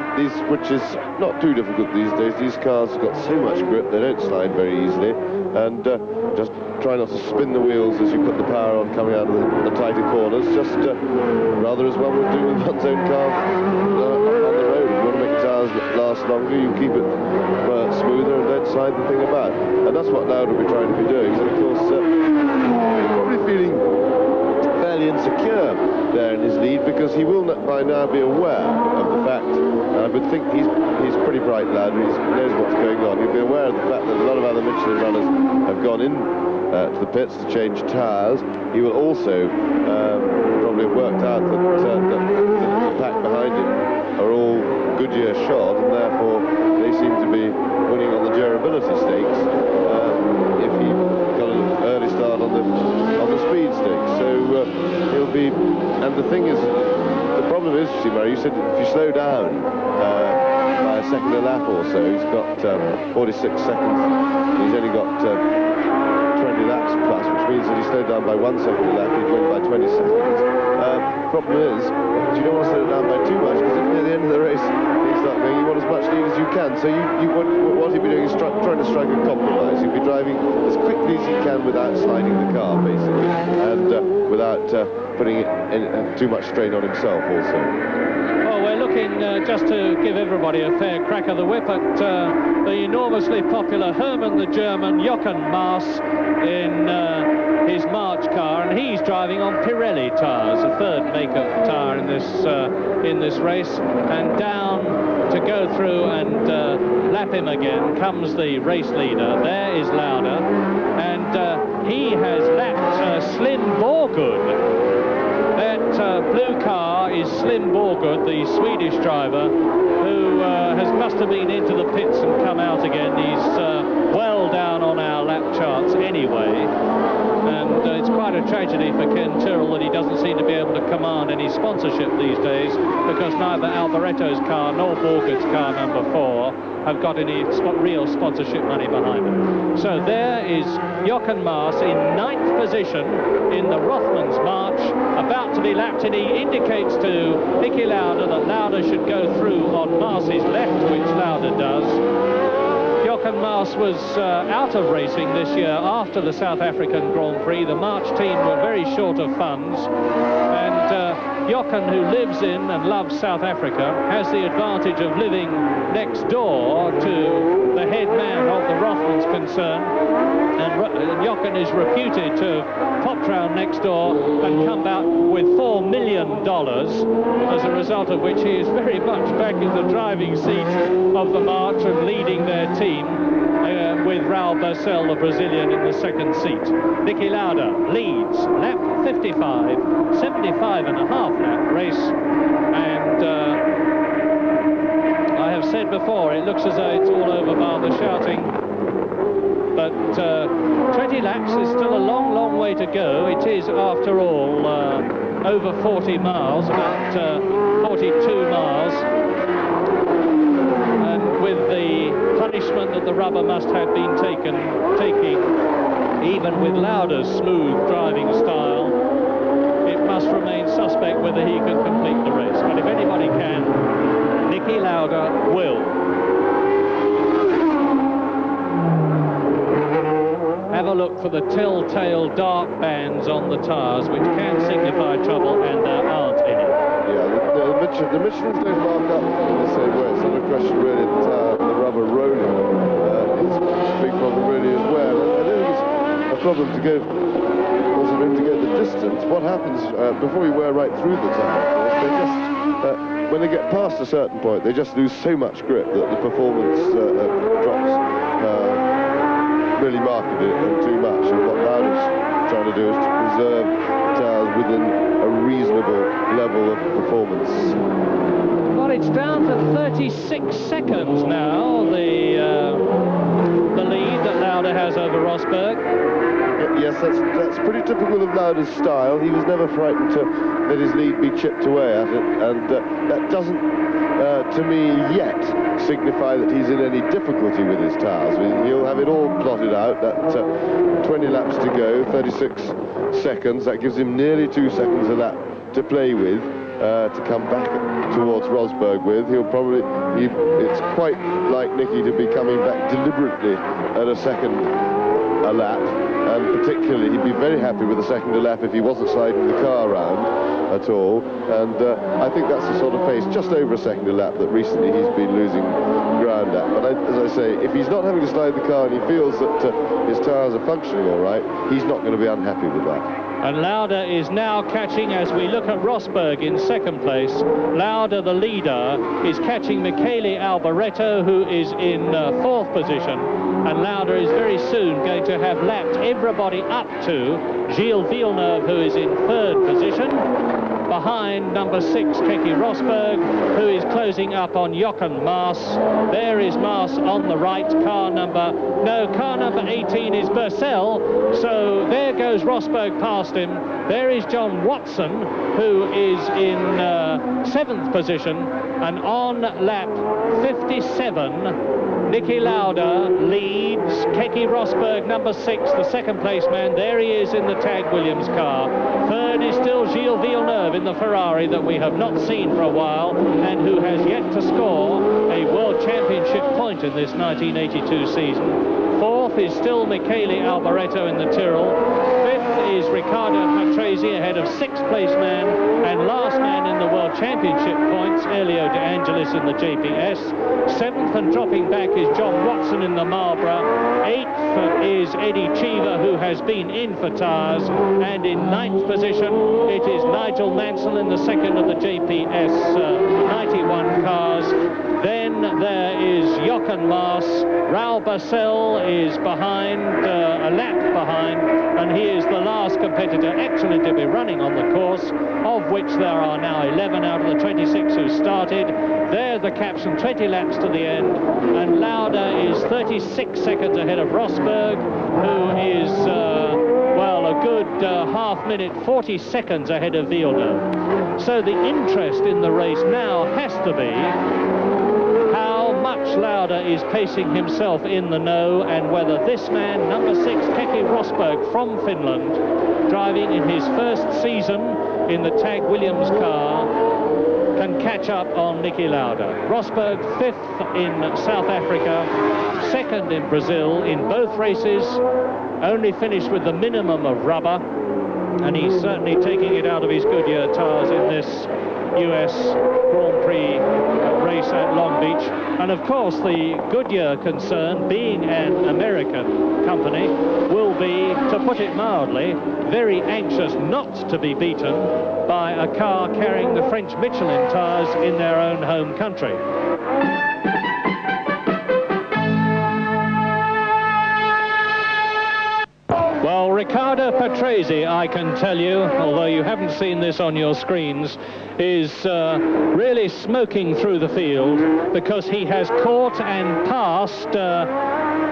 which is not too difficult these days. These cars have got so much grip, they don't slide very easily, and just try not to spin the wheels as you put the power on coming out of the tighter corners, just rather as one would do with one's own car on the road. If you want to make the tyres last longer, you keep it smoother and don't slide the thing about. And that's what Lauda will be trying to be doing. So, of course, he's probably feeling fairly insecure there in his lead, because he will by now be aware of the fact, and I would think he's pretty bright lad, he knows what's going on. He'll be aware of the fact that a lot of other Michelin runners have gone in to the pits to change tyres. He will also probably have worked out that the pack behind him are all Goodyear shod, and therefore they seem to be winning on the durability stakes if he got an early start on the speed stakes. So he'll be, and the thing is, the problem is, Murray, you said if you slow down by a second a lap or so, he's got 46 seconds, he's only got 20 laps plus, which means that he slowed down by 1 second a lap, he'd win by 20 seconds. Problem is, you don't want to slow down by too much, because near the end of the race, you start going, you want as much lead as you can. So what he'll be doing is trying to strike a compromise. He'll be driving as quickly as he can without sliding the car, basically, and without putting too much strain on himself also. Well, we're looking, just to give everybody a fair crack of the whip, at the enormously popular Hermann the German, Jochen Mass, in his March car, and he's driving on Pirelli tyres, a third makeup tyre in this race, and down to go through and lap him again comes the race leader. There is Lauda, and he has lapped Slim Borgud. That blue car is Slim Borgud, the Swedish driver, who must have been into the pits and come out again. He's well down on our lap charts anyway, and it's quite a tragedy for Ken Tyrrell that he doesn't seem to be able to command any sponsorship these days, because neither Alboretto's car nor Borgud's car number 4 have got any real sponsorship money behind them. So there is Jochen Mass in 9th position in the Rothmans March, about to be lapped, and he indicates to Niki Lauda that Lauda should go through on Mass's left, which Lauda does. Jochen Mass was out of racing this year after the South African Grand Prix. The March team were very short of funds, and Jochen, who lives in and loves South Africa, has the advantage of living next door to the head man of the Rothmans concern, and Jochen is reputed to have popped round next door and come out with $4 million, as a result of which he is very much back in the driving seat of the March and leading their team, with Raul Barcel, the Brazilian, in the second seat. Niki Lauda leads lap 55, 75.5 lap race, and I have said before, it looks as though it's all over bar the shouting, but 20 laps is still a long, long way to go. It is, after all, over 40 miles, about 42 miles, and with the punishment that the rubber must have been taking, even with Lauda's smooth driving style, it must remain suspect whether he can complete the race. But if anybody can, Niki Lauda will. Have a look for the telltale dark bands on the tyres, which can signify trouble, and there aren't any. Yeah, the Michelins don't mark up in the same way. It's not a question really that the rubber rolling. It's a big problem really as well. I don't think it's a problem to go, also for him to go the distance. What happens before you wear right through the tyre, of course, they just, when they get past a certain point, they just lose so much grip that the performance drops really markedly and too much. And what Lauda's trying to do is to preserve tyres within a reasonable level of performance. Well, it's down to 36 seconds now, the lead that Lauda that's pretty typical of Lauda's style. He was never frightened to let his lead be chipped away at it, and that doesn't, to me, yet signify that he's in any difficulty with his tyres. He'll have it all plotted out. That 20 laps to go, 36 seconds. That gives him nearly 2 seconds a lap to play with, to come back towards Rosberg with. It's quite like Nicky to be coming back deliberately at a second a lap, and particularly he'd be very happy with a second a lap if he wasn't sliding the car around at all, and I think that's the sort of pace, just over a second a lap, that recently he's been losing ground at. But as I say, if he's not having to slide the car and he feels that his tyres are functioning all right, he's not going to be unhappy with that. And Lauda is now catching, as we look at Rosberg in second place. Lauda, the leader, is catching Michele Alboreto, who is in fourth position. And Lauda is very soon going to have lapped everybody up to Gilles Villeneuve, who is in third position, behind number 6, Keke Rosberg, who is closing up on Jochen Maas. There is Maas on the right. Car number 18 is Bercel. So there goes Rosberg past him. There is John Watson, who is in 7th position, and on lap 57, Niki Lauda leads Keke Rosberg, number 6, the second place man. There he is in the Tag Williams car. Third is still Gilles Villeneuve in the Ferrari that we have not seen for a while, and who has yet to score a World Championship point in this 1982 season. Fourth is still Michele Alboreto in the Tyrrell. Fifth is Riccardo Patrese ahead of 6th place man, and last man in the World Championship points, Elio De Angelis in the JPS. 7th and dropping back is John Watson in the Marlboro. 8th is Eddie Cheever, who has been in for tyres, and in 9th position it is Nigel Mansell in the second of the JPS 91 cars. Then there is Jochen Maas. Raul Bercel is behind, a lap behind, and he is the last competitor actually to be running on the course, of which there are now 11 out of the 26 who started. There the caption, 20 laps to the end, and Lauda is 36 seconds ahead of Rosberg, who is, well, a good half minute, 40 seconds ahead of Villeneuve. So the interest in the race now has to be how much Lauda is pacing himself in the know, and whether this man, number 6, Keke Rosberg from Finland, driving in his first season in the Tag Williams car, can catch up on Niki Lauda. Rosberg 5th in South Africa, 2nd in Brazil in both races, only finished with the minimum of rubber, and he's certainly taking it out of his Goodyear tyres in this US Grand Prix race at Long Beach. And of course the Goodyear concern, being an American company, will be, to put it mildly, very anxious not to be beaten by a car carrying the French Michelin tyres in their own home country. Well, Riccardo Patrese, I can tell you, although you haven't seen this on your screens, is really smoking through the field, because he has caught and passed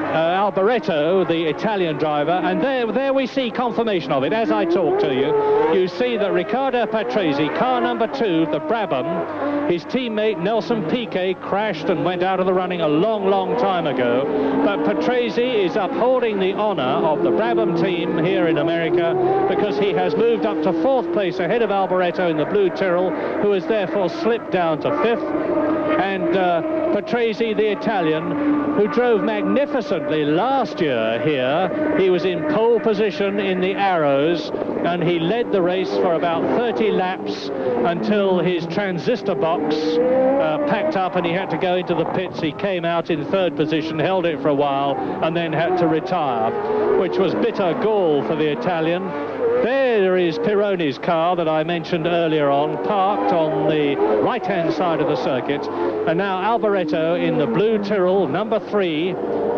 Alboreto, the Italian driver, and there we see confirmation of it as I talk to you. You see that Riccardo Patrese, car number 2, the Brabham, his teammate Nelson Piquet crashed and went out of the running a long time ago, but Patrese is upholding the honour of the Brabham team here in America, because he has moved up to 4th place ahead of Alboreto in the blue Tyrrell, who has therefore slipped down to 5th. And Patrese, the Italian, who drove magnificently last year here, he was in pole position in the Arrows, and he led the race for about 30 laps until his transistor box packed up and he had to go into the pits. He came out in 3rd position, held it for a while, and then had to retire, which was bitter gall for the Italian. There is Pironi's car that I mentioned earlier on, parked on the right-hand side of the circuit. And now Alboreto in the blue Tyrrell, number 3,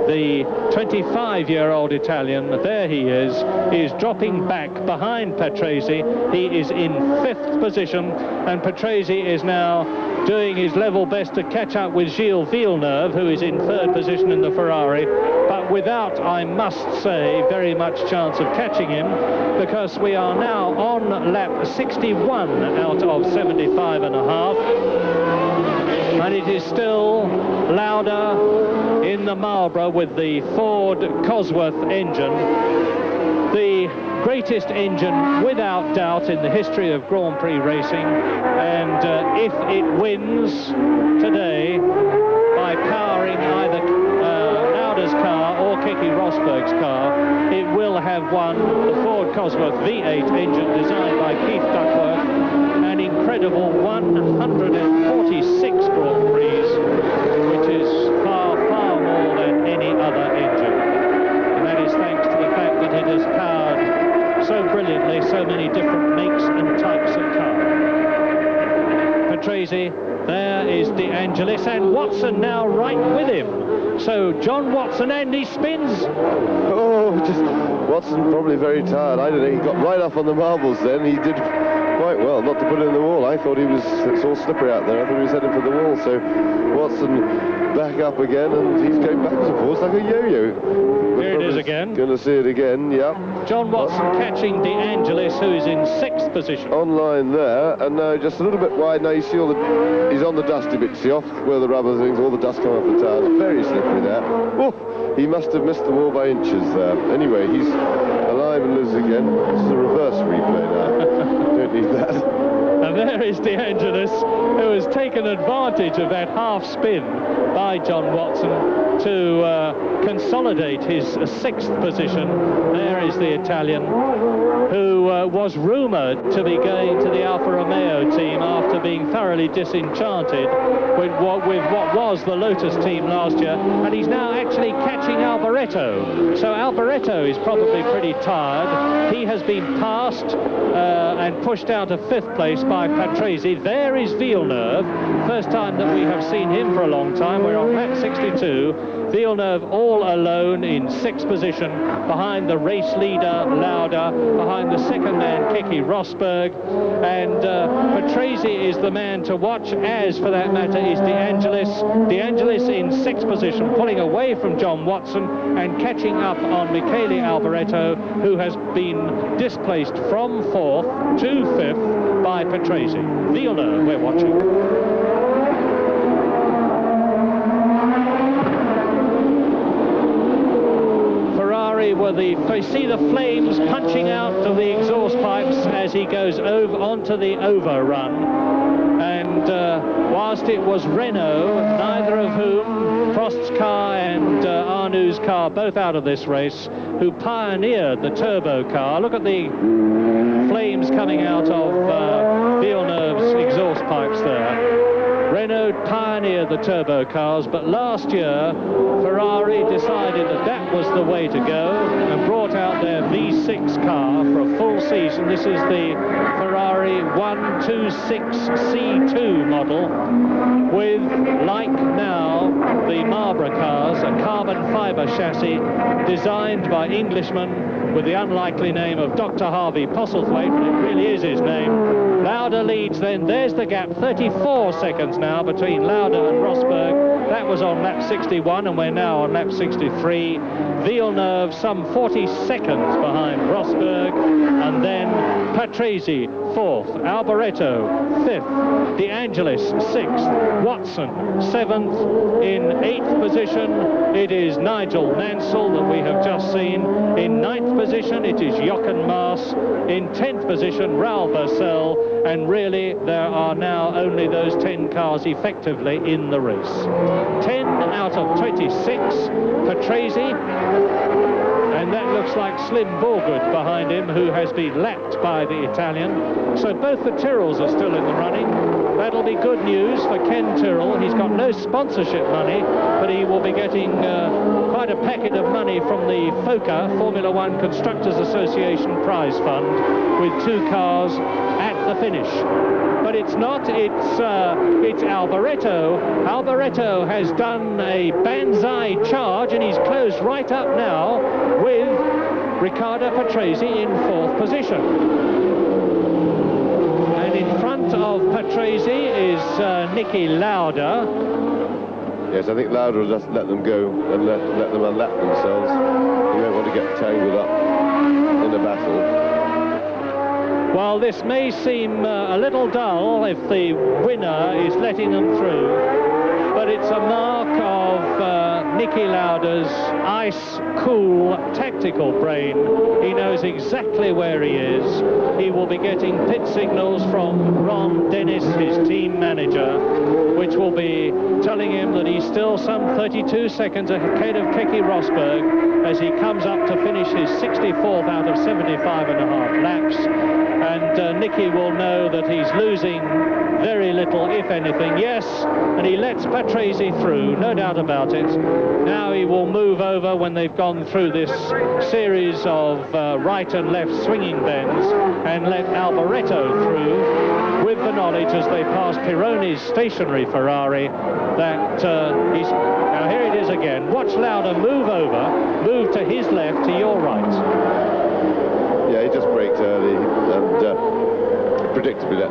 the 25-year-old Italian, there he is dropping back behind Patrese. He is in 5th position, and Patrese is now doing his level best to catch up with Gilles Villeneuve, who is in 3rd position in the Ferrari. But without, I must say, very much chance of catching him, because we are now on lap 61 out of 75 and a half. And it is still Lauda in the Marlborough with the Ford Cosworth engine. The greatest engine, without doubt, in the history of Grand Prix racing. And if it wins today by powering either Lauda's car or Keke Rosberg's car, it will have won the Ford Cosworth V8 engine designed by Keith Duckworth. An incredible 146 Grand Prix, which is far, far more than any other engine. And that is thanks to the fact that it has powered so brilliantly so many different makes and types of car. Patrese, there is De Angelis, and Watson now right with him. So John Watson, and he spins. Oh, just Watson probably very tired. I don't know, he got right up on the marbles then. He did quite well not to put it in the wall. I thought it's all slippery out there. I thought he was heading for the wall. So Watson back up again, and he's going backwards and forwards like a yo-yo. Here it is again. Going to see it again, yeah. John Watson catching De Angelis, who is in 6th position. Online there, and now just a little bit wide. Now you see all the, he's on the dusty bit, see off where the rubber things, all the dust coming off the tires. Very slippery there. Oh, he must have missed the wall by inches there. Anyway, he's alive and lives again. This is a reverse replay now. Don't need that. And there is De Angelis, who has taken advantage of that half spin by John Watson to consolidate his 6th position. There is the Italian, who was rumoured to be going to the Alfa Romeo team after being thoroughly disenchanted with what was the Lotus team last year, and he's now actually catching Alboreto. So Alboreto is probably pretty tired. He has been passed and pushed down to 5th place by Patrese. There is Villeneuve, first time that we have seen him for a long time. We're on lap 62. Villeneuve all alone in 6th position, behind the race leader Lauda, behind the second man Keke Rosberg, and Patrese is the man to watch, as for that matter is De Angelis. De Angelis in 6th position, pulling away from John Watson and catching up on Michele Alboreto, who has been displaced from 4th to 5th by Patrese. Villeneuve we're watching. You see the flames punching out of the exhaust pipes as he goes over onto the overrun. And whilst it was Renault, neither of whom, Prost's car and Arnoux's car, both out of this race, who pioneered the turbo car. Look at the flames coming out of Villeneuve's exhaust pipes there. Renault pioneered the turbo cars, but last year Ferrari decided that that was the way to go and brought out their V6 car for a full season. This is the Ferrari 126 C2 model with, like now, the Marlborough cars, a carbon fibre chassis designed by Englishmen with the unlikely name of Dr. Harvey Postlethwaite, but it really is his name. Lauda leads then. There's the gap, 34 seconds now between Lauda and Rosberg. That was on lap 61, and we're now on lap 63. Villeneuve some 40 seconds behind Rosberg, and then Patrese 4th, Alboreto 5th, De Angelis 6th, Watson 7th. In 8th position it is Nigel Mansell that we have just seen. In 9th position it is Jochen Maas. In 10th position Raoul Boesel. And really there are now only those 10 cars effectively in the race. 10 out of 26, Patrese, and that looks like Slim Borgood behind him, who has been lapped by the Italian. So both the Tyrrells are still in the running. That'll be good news for Ken Tyrrell. He's got no sponsorship money, but he will be getting quite a packet of money from the FOCA, Formula One Constructors Association prize fund, with 2 cars at the finish. But it's not, it's Alboreto. Alboreto has done a banzai charge, and he's closed right up now with Riccardo Patrese in 4th position. And in front of Patrese is Niki Lauda. Yes, I think Lauda will just let them go and let them unlap themselves. You don't want to get tangled up in a battle. Well, this may seem a little dull if the winner is letting them through, but it's a mark of Niki Lauda's ice-cool tactical brain. He knows exactly where he is. He will be getting pit signals from Ron Dennis, his team manager, which will be telling him that he's still some 32 seconds ahead of Keke Rosberg as he comes up to finish his 64th out of 75.5 laps. And Niki will know that he's losing very little, if anything. Yes, and he lets Patrese through, no doubt about it. Now he will move over when they've gone through this series of right and left swinging bends and let Alboreto through with the knowledge as they pass Pironi's stationary Ferrari that he's... Now here it is again. Watch Lauda move over, move to his left, to your right. Yeah, he just braked early and predictably let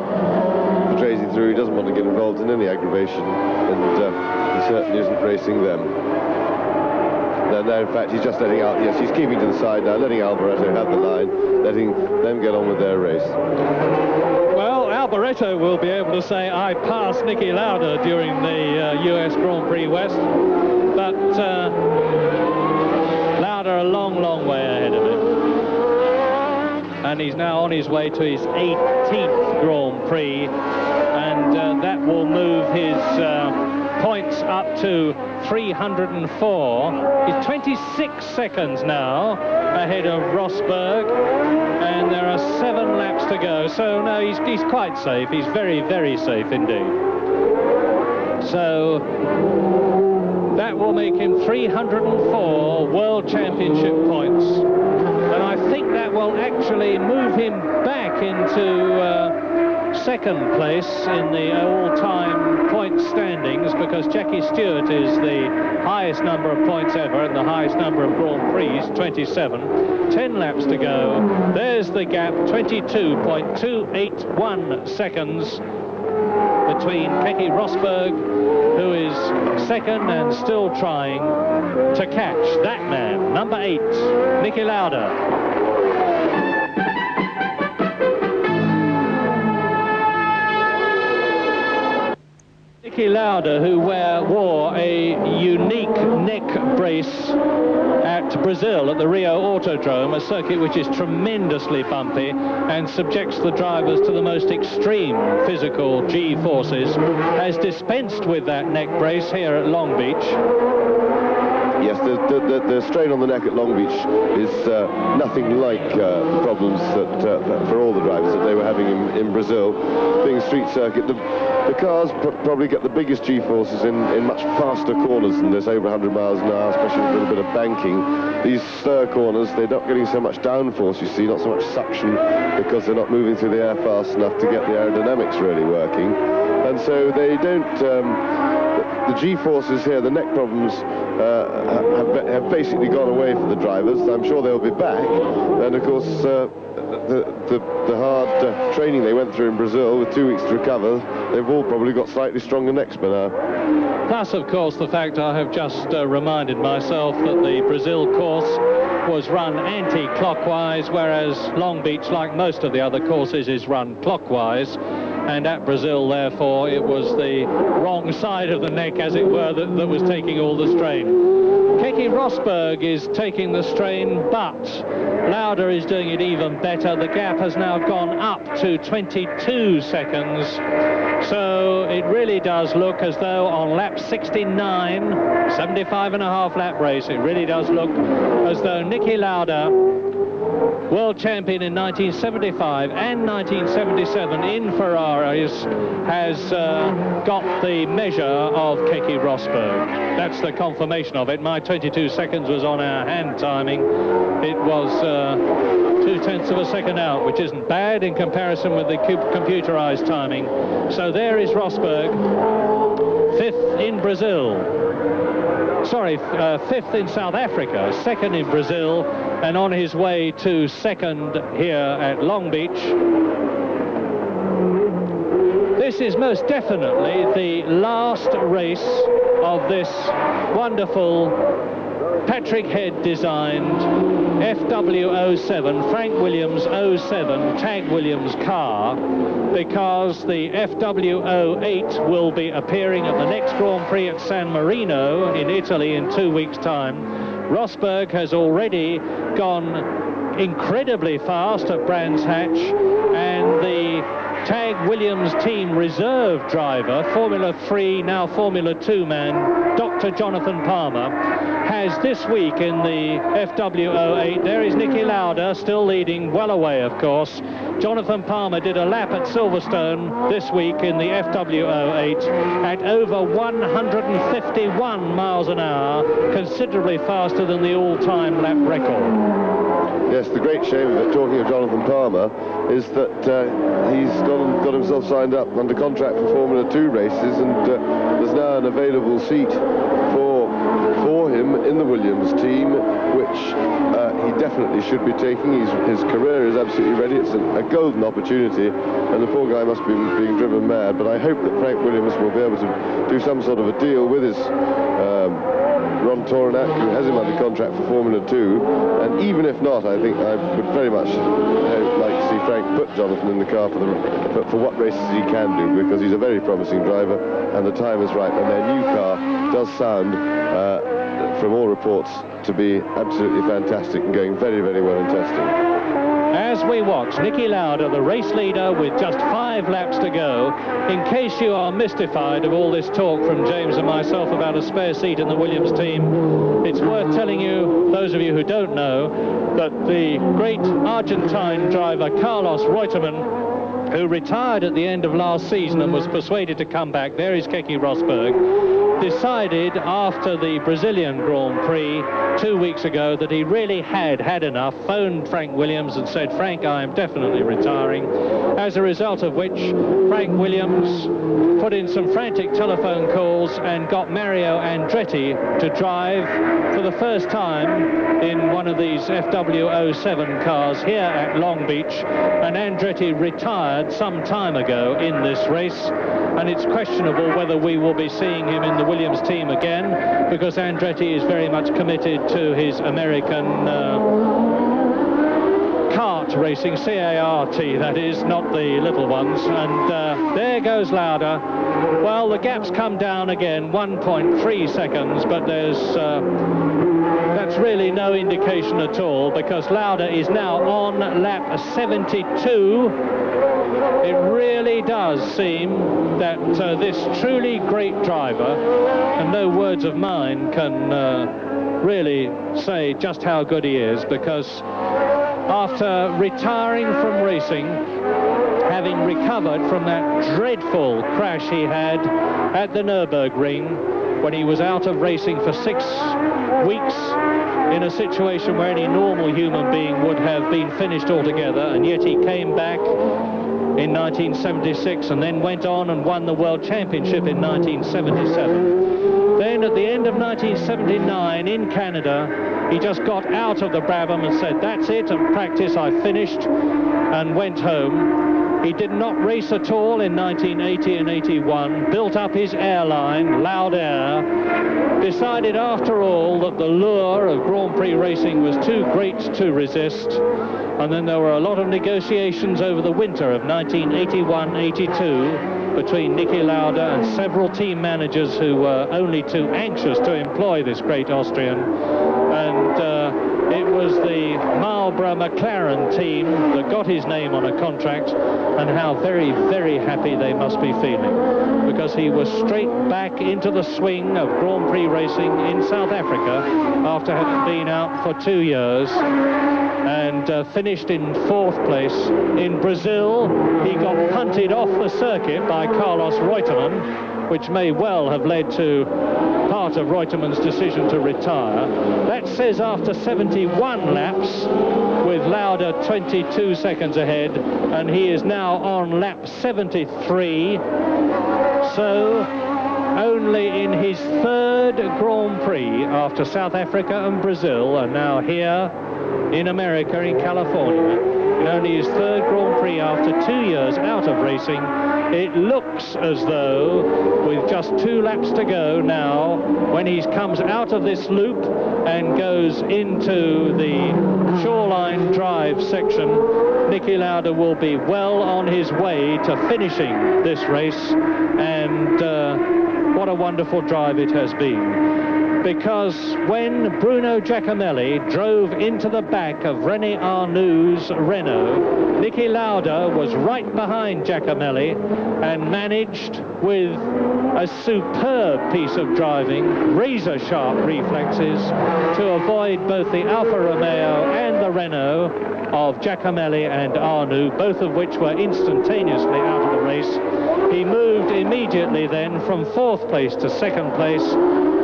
Patrese through. He doesn't want to get involved in any aggravation, and he certainly isn't racing them. No, in fact, he's just letting out. Yes, he's keeping to the side now, letting Alboreto have the line, letting them get on with their race. Well, Alboreto will be able to say, I passed Niki Lauda during the US Grand Prix West, but Lauda a long, long way ahead of him. And he's now on his way to his 18th Grand Prix, and that will move his points up to 304. He's 26 seconds now ahead of Rosberg, and there are 7 laps to go. So no, he's quite safe. He's very, very safe indeed. So that will make him 304 World Championship points. And I think that will actually move him back into second place in the all-time point standings, because Jackie Stewart is the highest number of points ever and the highest number of Grand Prix, 27. 10 laps to go. There's the gap, 22.281 seconds between Keke Rosberg, who is second and still trying to catch that man, number 8, Niki Lauda. Niki Lauda, who wore a unique neck brace at Brazil, at the Rio Autodrome, a circuit which is tremendously bumpy and subjects the drivers to the most extreme physical G-forces, has dispensed with that neck brace here at Long Beach. Yes, the strain on the neck at Long Beach is nothing like the problems that for all the drivers that they were having in Brazil. Being a street circuit, the cars probably get the biggest G-forces in much faster corners than this, over 100 miles an hour, especially with a little bit of banking. These stir corners, they're not getting so much downforce, you see, not so much suction, because they're not moving through the air fast enough to get the aerodynamics really working. And so they don't... the G-forces here, the neck problems, have basically gone away for the drivers. I'm sure they'll be back. And of course, the hard training they went through in Brazil with 2 weeks to recover, they've all probably got slightly stronger necks by now. Plus, of course, the fact I have just reminded myself that the Brazil course was run anti-clockwise, whereas Long Beach, like most of the other courses, is run clockwise. And at Brazil, therefore, it was the wrong side of the neck, as it were, that was taking all the strain. Keke Rosberg is taking the strain, but Lauda is doing it even better. The gap has now gone up to 22 seconds. So it really does look as though on lap 69, 75.5 lap race, it really does look as though Niki Lauda, world champion in 1975 and 1977 in Ferraris, has got the measure of Keke Rosberg. That's the confirmation of it. My 22 seconds was on our hand timing. It was 0.2 of a second out, which isn't bad in comparison with the computerized timing. So there is Rosberg, 5th in Brazil. Sorry, 5th in South Africa, 2nd in Brazil, and on his way to 2nd here at Long Beach. This is most definitely the last race of this wonderful Patrick Head designed FW07, Frank Williams 07 Tag Williams car, because the FW08 will be appearing at the next Grand Prix at San Marino in Italy in 2 weeks' time. Rosberg has already gone incredibly fast at Brands Hatch, and the Tag Williams team reserve driver, Formula 3, now Formula 2 man, Dr. Jonathan Palmer, has this week in the FW08, there is Niki Lauda still leading, well away of course. Jonathan Palmer did a lap at Silverstone this week in the FW08 at over 151 miles an hour, considerably faster than the all-time lap record. Yes, the great shame of it, talking of Jonathan Palmer, is that he's got himself signed up under contract for Formula 2 races, and there's now an available seat for him in the Williams team, which he definitely should be taking. His career is absolutely ready. It's a golden opportunity, and the poor guy must be being driven mad. But I hope that Frank Williams will be able to do some sort of a deal with his Ron Toronac, who has him under contract for Formula 2, and even if not, I think I would very much like to see Frank put Jonathan in the car for what races he can do, because he's a very promising driver, and the time is right, and their new car does sound, from all reports, to be absolutely fantastic and going very, very well in testing. As we watch Niki Lauda, the race leader, with just 5 laps to go, in case you are mystified of all this talk from James and myself about a spare seat in the Williams team, it's worth telling you, those of you who don't know, that the great Argentine driver Carlos Reutemann, who retired at the end of last season and was persuaded to come back, there is Keke Rosberg, decided after the Brazilian Grand Prix 2 weeks ago that he really had enough, phoned Frank Williams and said, Frank, I am definitely retiring, as a result of which Frank Williams put in some frantic telephone calls and got Mario Andretti to drive for the first time in one of these FW07 cars here at Long Beach, and Andretti retired some time ago in this race, and it's questionable whether we will be seeing him in the Williams team again, because Andretti is very much committed to his American kart racing, C-A-R-T, that is, not the little ones. And there goes Lauda. Well, the gap's come down again, 1.3 seconds, but that's really no indication at all, because Lauda is now on lap 72. It really does seem that this truly great driver, and no words of mine can really say just how good he is, because after retiring from racing, having recovered from that dreadful crash he had at the Nürburgring, when he was out of racing for 6 weeks in a situation where any normal human being would have been finished altogether, and yet he came back in 1976 and then went on and won the World Championship in 1977. Then at the end of 1979 in Canada, he just got out of the Brabham and said, that's it, and practice, I finished, and went home. He did not race at all in 1980 and 81, built up his airline, Laudair, decided after all that the lure of Grand Prix racing was too great to resist, and then there were a lot of negotiations over the winter of 1981-82 between Niki Lauda and several team managers who were only too anxious to employ this great Austrian, and it was the Marlboro McLaren team that got his name on a contract, and how very, very happy they must be feeling, because he was straight back into the swing of Grand Prix racing in South Africa after having been out for 2 years, and finished in 4th place. In Brazil, he got punted off the circuit by Carlos Reutemann, which may well have led to part of Reutemann's decision to retire. That says after 71 laps, with Lauda 22 seconds ahead, and he is now on lap 73. So only in his 3rd Grand Prix after South Africa and Brazil, and now here in America, in California, only his third Grand Prix after 2 years out of racing. It looks as though, with just 2 laps to go now, when he comes out of this loop and goes into the Shoreline Drive section, Niki Lauda will be well on his way to finishing this race. And what a wonderful drive it has been. Because when Bruno Giacomelli drove into the back of René Arnoux' Renault, Niki Lauda was right behind Giacomelli and managed, with a superb piece of driving, razor-sharp reflexes, to avoid both the Alfa Romeo and the Renault of Giacomelli and Arnoux, both of which were instantaneously out of the race. He moved immediately then from 4th place to 2nd place.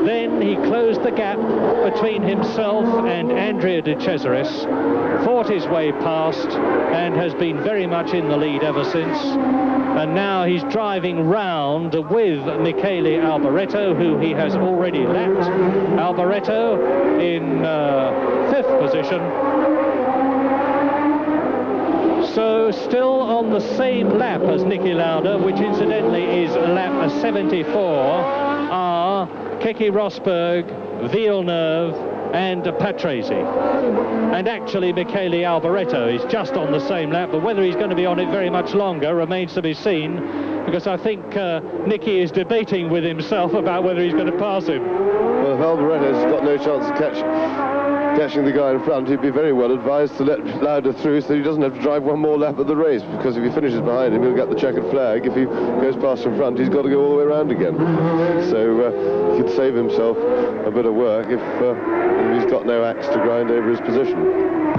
Then he closed the gap between himself and Andrea De Cesaris, fought his way past, and has been very much in the lead ever since. And now he's driving round with Michele Alboreto, who he has already lapped. Alboreto in 5th position. So still on the same lap as Niki Lauda, which incidentally is lap 74, are Keke Rosberg, Villeneuve and Patrese. And actually Michele Alboreto is just on the same lap, but whether he's going to be on it very much longer remains to be seen, because I think Niki is debating with himself about whether he's going to pass him. Well, if Alboreto's got no chance of catching the guy in front, he'd be very well advised to let Lauda through so he doesn't have to drive one more lap of the race, because if he finishes behind him, he'll get the checkered flag. If he goes past in front, he's got to go all the way around again. So he could save himself a bit of work if he's got no axe to grind over his position.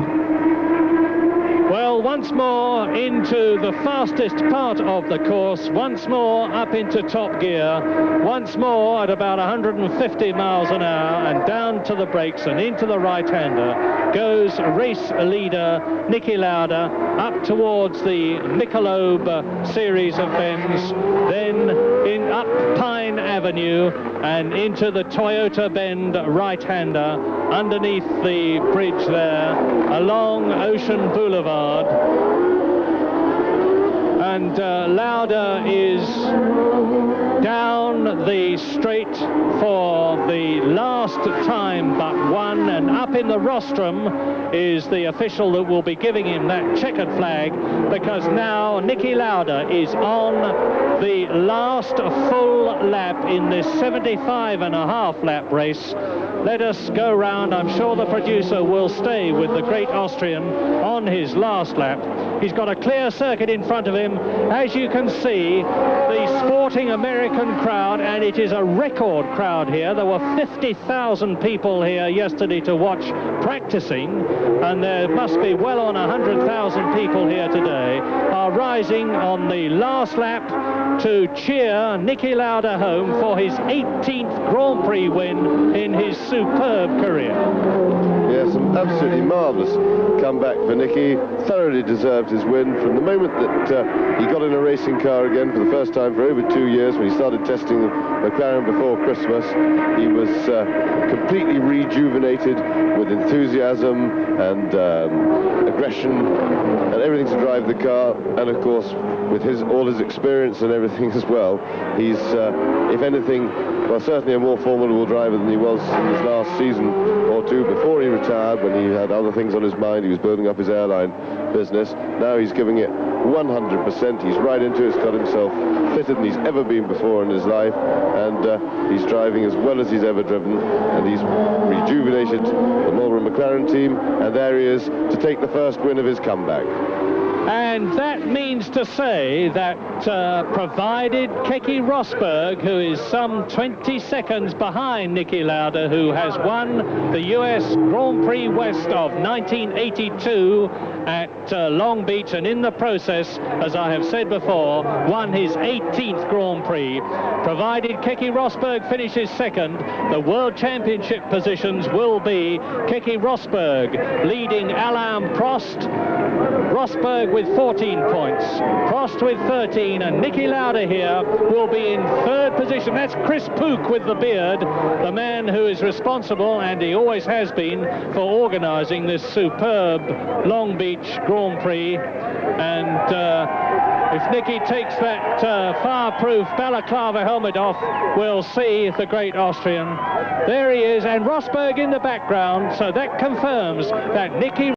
Well, once more into the fastest part of the course, once more up into top gear, once more at about 150 miles an hour, and down to the brakes and into the right-hander goes race leader Niki Lauda up towards the Michelob series of bends, then up Pine Avenue and into the Toyota Bend right-hander, underneath the bridge there, along Ocean Boulevard. And Lauda is down the straight for the last time but one, and up in the rostrum is the official that will be giving him that checkered flag, because now Niki Lauda is on the last full lap in this 75.5 lap race. Let us go round. I'm sure the producer will stay with the great Austrian on his last lap. He's got a clear circuit in front of him. As you can see, the sporting American crowd, and it is a record crowd here. There were 50,000 people here yesterday to watch practicing, and there must be well on 100,000 people here today, are rising on the last lap to cheer Niki Lauda home for his 18th Grand Prix win in his superb career. Yes, an absolutely marvellous comeback for Niki. Thoroughly deserved his win from the moment that he got in a racing car again for the first time for over 2 years. When he started testing McLaren before Christmas, he was completely rejuvenated with enthusiasm and aggression and everything to drive the car, and of course with all his experience and everything as well. He's, if anything, well, certainly a more formidable driver than he was in his last season or two before he retired, when he had other things on his mind. He was building up his airline business. Now he's giving it 100%. He's right into it. He's got himself fitter than he's ever been before in his life, and he's driving as well as he's ever driven, and he's rejuvenated the Marlboro McLaren team, and there he is to take the first win of his comeback. And that means to say that provided Keke Rosberg, who is some 20 seconds behind Niki Lauda, who has won the US Grand Prix West of 1982 at Long Beach, and in the process, as I have said before, won his 18th Grand Prix. Provided Keke Rosberg finishes second, the World Championship positions will be Keke Rosberg leading Alain Prost, Rosberg with 14 points, Prost with 13, and Niki Lauda here will be in third position. That's Chris Pook with the beard, the man who is responsible, and he always has been, for organising this superb Long Beach each Grand Prix, and if Nicky takes that fireproof balaclava helmet off, we'll see the great Austrian. There he is, and Rosberg in the background, so that confirms that Nicky